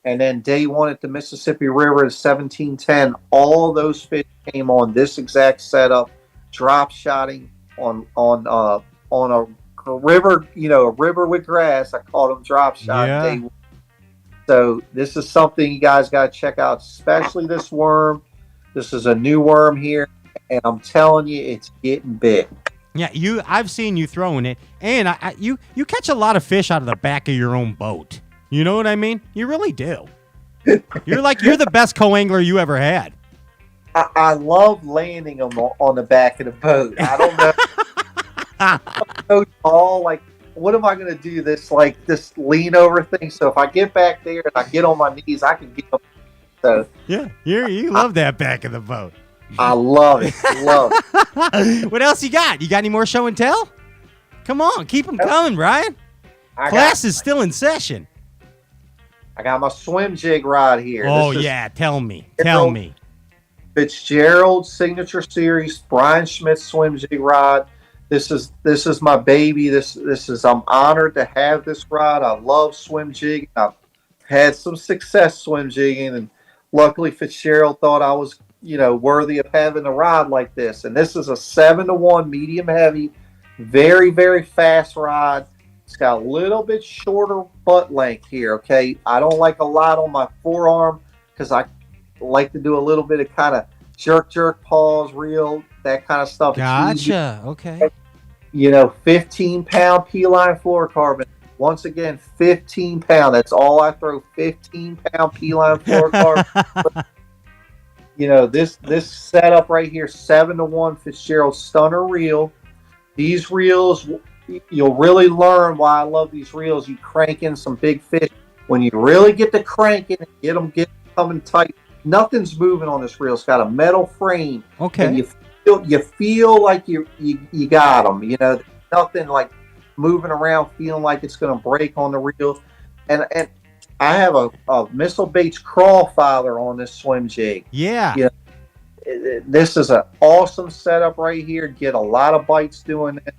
And then day 1 at the Mississippi River at 1710, all those fish came on this exact setup, drop shotting on a river, a river with grass. I called them drop shot. Yeah. Day 1. So this is something you guys got to check out, especially this worm. This is a new worm here, and I'm telling you, it's getting big. Yeah, I've seen you throwing it, and you catch a lot of fish out of the back of your own boat. You know what I mean? You really do. You're the best co-angler you ever had. I love landing them on the back of the boat. I don't know. I'm so tall, like, what am I going to do? This lean over thing. So if I get back there and I get on my knees, I can get them So Yeah, you love that back of the boat. I love it. Love it. What else you got? You got any more show and tell? Come on, keep them coming, Brian. Class is still in session. I got my swim jig rod here. Oh, This is yeah. Tell me. Tell me. Fitzgerald Signature Series Bryan Schmitt swim jig rod. This is my baby. This is I'm honored to have this rod. I love swim jigging. I've had some success swim jigging, and luckily Fitzgerald thought I was, worthy of having a rod like this. And this is a 7-to-1 medium heavy, very, very fast rod. It's got a little bit shorter butt length here, okay? I don't like a lot on my forearm because I like to do a little bit of kind of jerk, pause, reel, that kind of stuff. Gotcha. Okay. 15-pound P-line fluorocarbon. Once again, 15 pound. That's all I throw. 15-pound P-line fluorocarbon. This setup right here, 7-to-1 Fitzgerald stunner reel. These reels, you'll really learn why I love these reels. You crank in some big fish. When you really get to cranking and get them coming tight, nothing's moving on this reel. It's got a metal frame. Okay. And you feel like you got them. Nothing like moving around, feeling like it's going to break on the reel. And I have a Missile Baits crawl filer on this swim jig. Yeah. This is an awesome setup right here. Get a lot of bites doing it.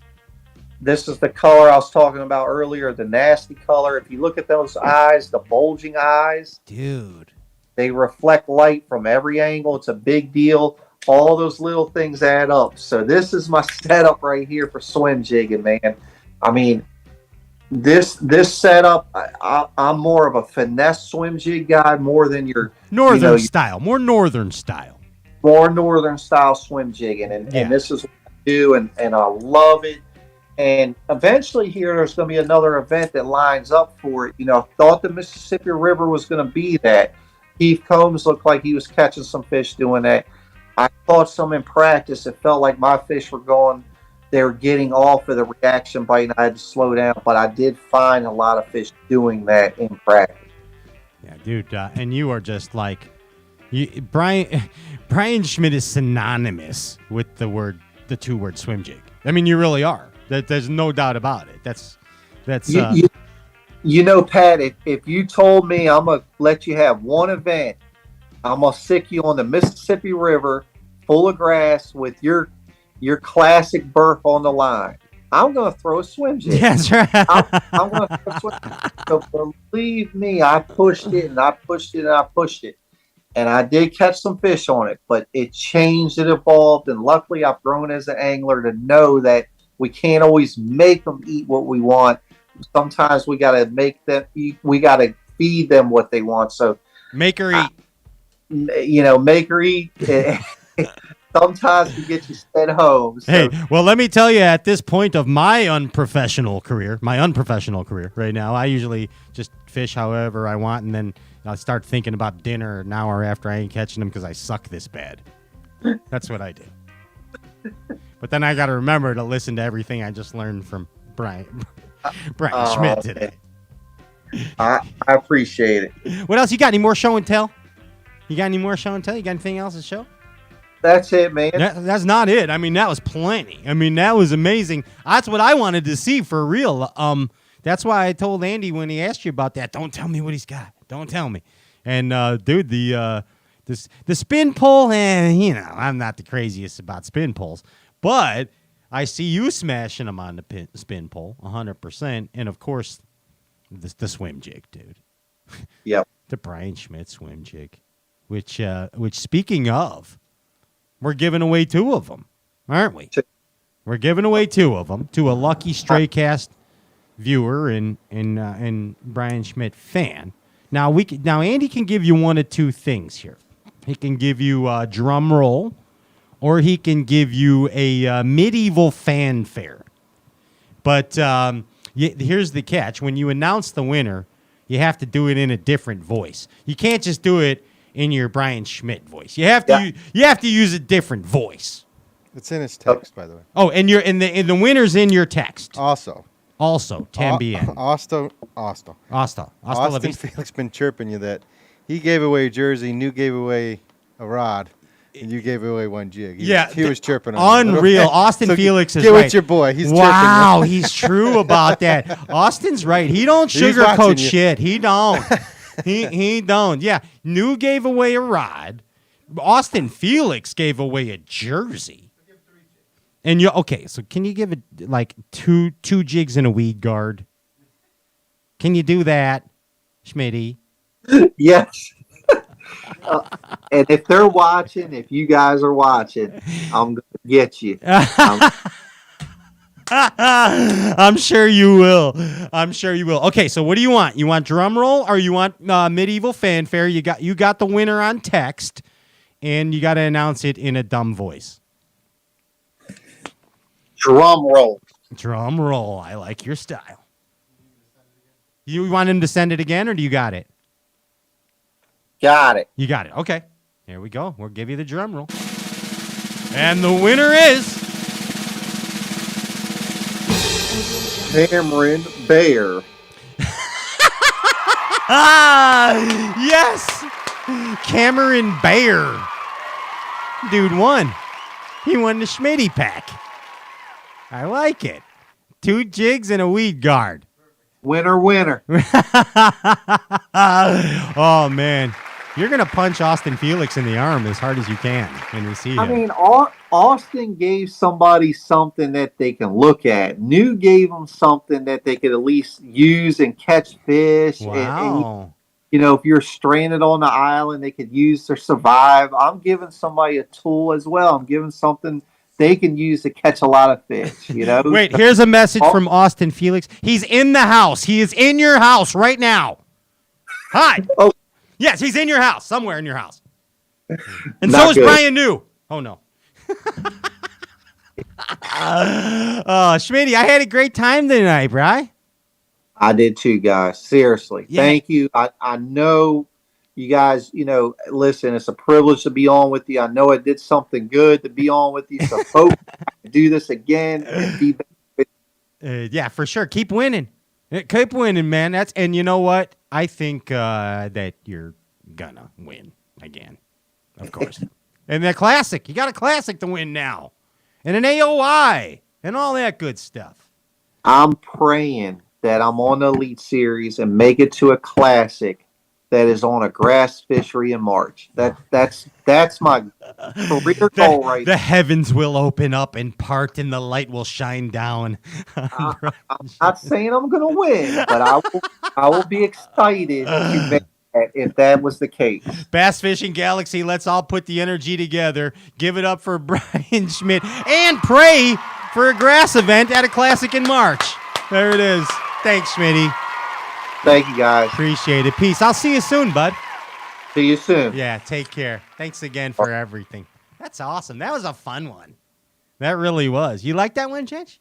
This is the color I was talking about earlier, the nasty color. If you look at those eyes, the bulging eyes, dude, they reflect light from every angle. It's a big deal. All those little things add up. So this is my setup right here for swim jigging, man. I mean, this setup, I'm more of a finesse swim jig guy more than your northern style, more northern style swim jigging, and this is what I do, and I love it. And eventually here, there's going to be another event that lines up for it. I thought the Mississippi River was going to be that. Keith Combs looked like he was catching some fish doing that. I caught some in practice. It felt like my fish were getting off of the reaction bite, and I had to slow down. But I did find a lot of fish doing that in practice. Yeah, dude. And you are just like, Bryan Schmitt is synonymous with the 2-word swim jig. I mean, you really are. There's no doubt about it. That's. Pat, if you told me I'm going to let you have one event, I'm going to stick you on the Mississippi River full of grass with your classic berth on the line, I'm going to throw a swim jig. That's right. I'm going to throw a swim jig. So believe me, I pushed it and I pushed it and I pushed it. And I did catch some fish on it, but it changed, it evolved. And luckily I've grown as an angler to know that we can't always make them eat what we want. Sometimes we got to make them eat. We got to feed them what they want. So make her eat. Make her eat. Sometimes we get you sent home. So. Hey, well, let me tell you, at this point of my unprofessional career right now, I usually just fish however I want, and then I start thinking about dinner an hour after I ain't catching them because I suck this bad. That's what I do. But then I got to remember to listen to everything I just learned from Bryan Schmitt today. I appreciate it. What else you got? Any more show and tell? You got any more show and tell? You got anything else to show? That's it, man. That's not it. I mean, that was plenty. I mean, that was amazing. That's what I wanted to see for real. That's why I told Andy when he asked you about that, don't tell me what he's got. Don't tell me. And dude, the spin pole, I'm not the craziest about spin poles, but I see you smashing them on the spin pole 100%, and of course, the swim jig, dude. Yep. The Bryan Schmitt swim jig, which speaking of, we're giving away 2 of them, aren't we? We're giving away 2 of them to a lucky Straycast viewer and Bryan Schmitt fan. Now Andy can give you one of 2 things here. He can give you a drum roll, or he can give you a medieval fanfare. But here's the catch: when you announce the winner, you have to do it in a different voice. You can't just do it in your Bryan Schmitt voice. You have to use a different voice. It's in his text, by the way. Oh, and the winner's in your text. Also, también. Austin Hasta la Austin vista. Felix been chirping you that He gave away a jersey. New gave away a rod. And you gave away one jig. He was chirping on you. Unreal. Austin Felix is get right. with your boy. He's wow, chirping. he's true about that. Austin's right. He don't He's sugarcoat watching you. shit. He don't. he don't. Yeah. New gave away a rod. Austin Felix gave away a jersey. And you okay? So can you give it like two jigs and a weed guard? Can you do that, Schmitty? Yes. And if they're watching, if you guys are watching, I'm going to get you. I'm sure you will. I'm sure you will. Okay, so what do you want? You want drum roll or you want medieval fanfare? You got the winner on text, and you got to announce it in a dumb voice. Drum roll. Drum roll. I like your style. You want him to send it again, or do you got it? Got it. You got it. Okay. Here we go. We'll give you the drum roll. And the winner is Cameron Bear. yes. Cameron Bear. Dude won. He won the Schmitty pack. I like it. 2 jigs and a weed guard. Winner, winner. Oh, man. You're going to punch Austin Felix in the arm as hard as you can when you see him. I mean, Austin gave somebody something that they can look at. New gave them something that they could at least use and catch fish. Wow. And if you're stranded on the island, they could use to survive. I'm giving somebody a tool as well. I'm giving something they can use to catch a lot of fish, Wait, here's a message from Austin Felix. He's in the house. He is in your house right now. Hi. Oh. Yes, he's in your house, somewhere in your house. And Not so is good. Brian New. Oh, no. Schmitty, I had a great time tonight, Bri. I did too, guys. Seriously. Yeah. Thank you. I know you guys, listen, it's a privilege to be on with you. I know I did something good to be on with you. So hope I can do this again and be back. Yeah, for sure. Keep winning. Keep winning, man. And you know what? I think that you're gonna win again, of course. And the classic. You got a classic to win now. And an AOI and all that good stuff. I'm praying that I'm on the Elite Series and make it to a classic that is on a grass fishery in March. That's my career goal right The now. heavens will open up and part and the light will shine down. I'm not saying I'm going to win, but I will be excited if that was the case. Bass Fishing Galaxy, let's all put the energy together. Give it up for Bryan Schmitt and pray for a grass event at a classic in March. There it is. Thanks, Schmitty. Thank you, guys. Appreciate it. Peace. I'll see you soon, bud. See you soon. Yeah, take care. Thanks again for everything. That's awesome. That was a fun one. That really was. You like that one, Ginge?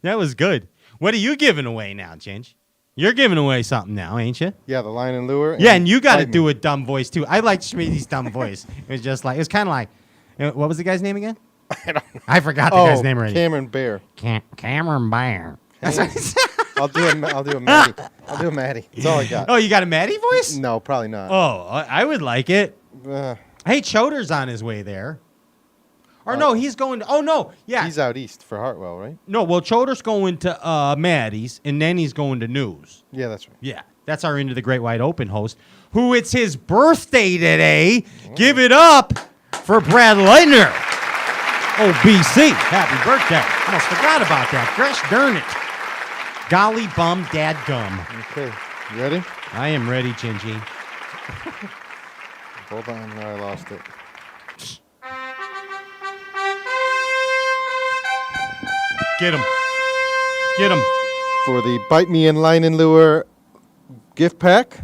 That was good. What are you giving away now, Ginge? You're giving away something now, ain't you? Yeah, the line and lure. Yeah, and you got to Bite do me. a dumb voice, too. I liked Schmitty's dumb voice. It was kind of like, what was the guy's name again? I forgot the guy's name already. Cameron Bear. Cameron Bear. That's what he said. I'll do a Maddie. I'll do a Maddie. That's all I got. Oh, you got a Maddie voice? No, probably not. Oh, I would like it. Uh, Hey, Choder's on his way there. Or no, he's going to, oh no, yeah. He's out east for Hartwell, right? No, well, Choder's going to Maddie's, and then he's going to News. Yeah, that's right. Yeah, that's our Into the Great Wide Open host, who it's his birthday today. Give it up for Brad Leitner. Oh, BC, happy birthday. Almost forgot about that. Gosh darn it. Golly bum dad gum. Okay, you ready? I am ready, Gingy. Hold on, no, I lost it. Get him. Get him. For the Bite Me in Line and Lure gift pack,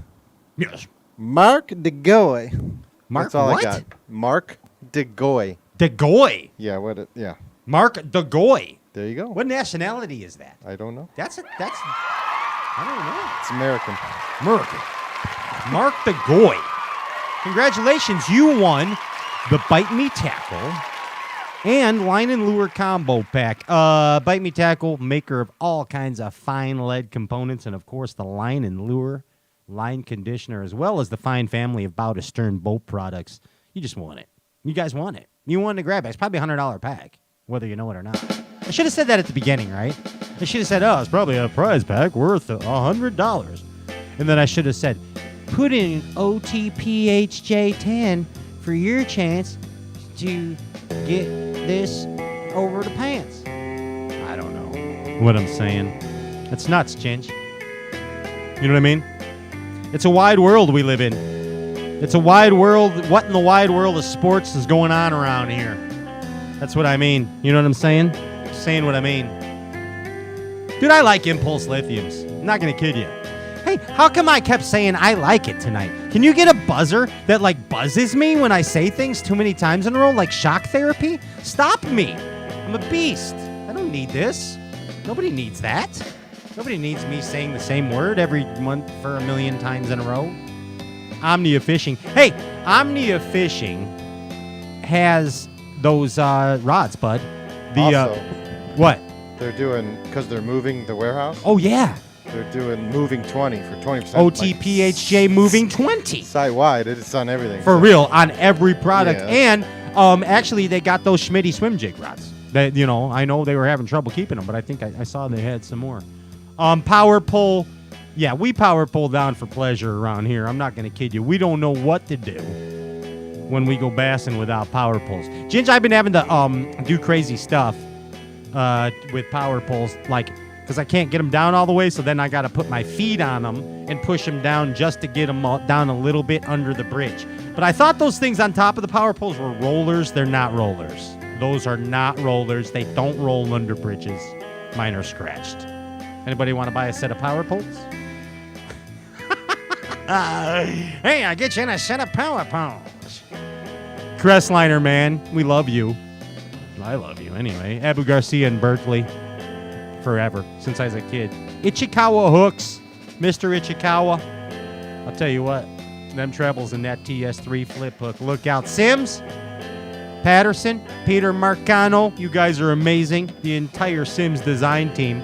Yes. Mark DeGoy. Mark That's all what? I got. Mark DeGoy. DeGoy. Yeah, yeah. Mark DeGoy. There you go. What nationality is that? I don't know. That's I don't know. It's American. American. Mark DeGoy. Congratulations, you won the Bite Me Tackle and Line and Lure Combo Pack. Bite Me Tackle, maker of all kinds of fine lead components, and of course the Line and Lure line conditioner, as well as the fine family of Bow to Stern boat products. You just want it. You guys want it. You want to grab it. It's probably a $100 pack, whether you know it or not. I should have said that at the beginning, right? I should have said, oh, it's probably a prize pack worth $100. And then I should have said, put in OTPHJ10 for your chance to get this over the pants. I don't know what I'm saying. That's nuts, Ginge. You know what I mean? It's a wide world we live in. It's a wide world. What in the wide world of sports is going on around here? That's what I mean. You know what I'm saying? Saying what I mean. Dude, I like Impulse Lithiums. I'm not going to kid you. Hey, how come I kept saying I like it tonight? Can you get a buzzer that, like, buzzes me when I say things too many times in a row, like shock therapy? Stop me. I'm a beast. I don't need this. Nobody needs that. Nobody needs me saying the same word every month for 1,000,000 times in a row. Omnia Fishing. Hey, Omnia Fishing has those rods, bud. Also, what? They're doing, because they're moving the warehouse, Oh, yeah. they're doing moving 20 for 20%. OTPHJ moving 20. Site-wide, it's on everything. For real, on every product. Yeah. And actually, they got those Schmidt swim jig rods. That, you know, I know they were having trouble keeping them, but I think I saw they had some more. Power pole. Yeah, we power pole down for pleasure around here. I'm not going to kid you. We don't know what to do when we go bassing without power poles. Ginge, I've been having to do crazy stuff with power poles, like, because I can't get them down all the way, so then I got to put my feet on them and push them down just to get them down a little bit under the bridge. But I thought those things on top of the power poles were rollers. They're not rollers. Those are not rollers. They don't roll under bridges. Mine are scratched. Anybody want to buy a set of power poles? Hey, I'll get you in a set of power poles. Crestliner, man, we love you. I love you anyway. Abu Garcia in Berkeley. Forever, since I was a kid. Ichikawa hooks, Mr. Ichikawa. I'll tell you what, them trebles in that TS3 flip hook. Look out. Sims, Patterson, Peter Marcano, you guys are amazing. The entire Sims design team.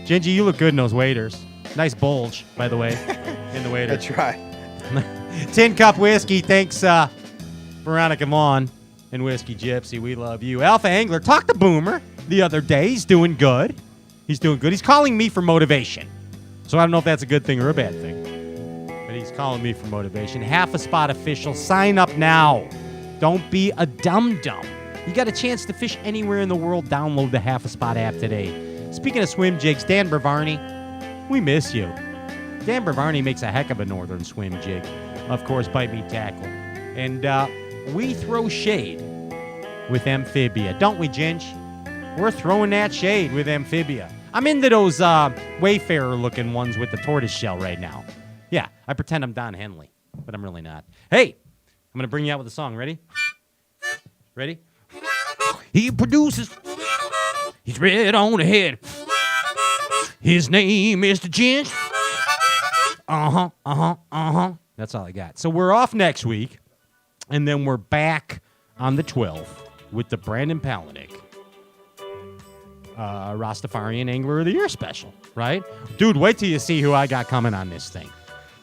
Gingy, you look good in those waders. Nice bulge, by the way, in the wader. That's right. Tin Cup Whiskey, thanks, Veronica Vaughn and Whiskey Gypsy. We love you. Alpha Angler, talk to Boomer the other day. He's doing good. He's doing good. He's calling me for motivation. So I don't know if that's a good thing or a bad thing. But he's calling me for motivation. Half a Spot Official. Sign up now. Don't be a dum-dum. You got a chance to fish anywhere in the world. Download the Half a Spot app today. Speaking of swim jigs, Dan Bravarni, we miss you. Dan Bravarni makes a heck of a northern swim jig. Of course, Bite Me Tackle. And we throw shade with Amphibia. Don't we, Ginge? We're throwing that shade with Amphibia. I'm into those Wayfarer-looking ones with the tortoise shell right now. Yeah, I pretend I'm Don Henley, but I'm really not. Hey, I'm going to bring you out with a song. Ready? Ready? He produces. He's red on the head. His name is the Ginge. That's all I got. So we're off next week, and then we're back on the 12th with the Brandon Palaniuk Rastafarian Angler of the Year special, right? Dude, wait till you see who I got coming on this thing.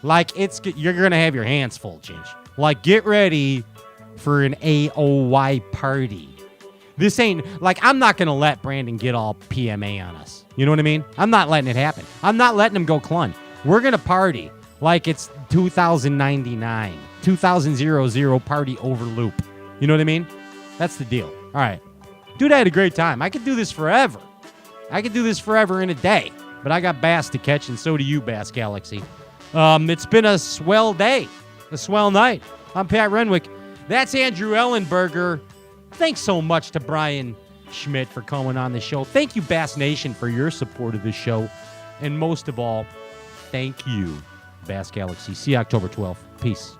Like, you're going to have your hands full, Ginge. Like, get ready for an AOY party. This ain't, like, I'm not going to let Brandon get all PMA on us. You know what I mean? I'm not letting it happen. I'm not letting him go clun. We're going to party like it's 2099. 2000 party over loop. You know what I mean? That's the deal. All right. Dude, I had a great time. I could do this forever. I could do this forever in a day. But I got bass to catch, and so do you, Bass Galaxy. It's been a swell day. A swell night. I'm Pat Renwick. That's Andrew Ellenberger. Thanks so much to Bryan Schmitt for coming on the show. Thank you, Bass Nation, for your support of the show. And most of all, thank you, Bass Galaxy. See you October 12th. Peace.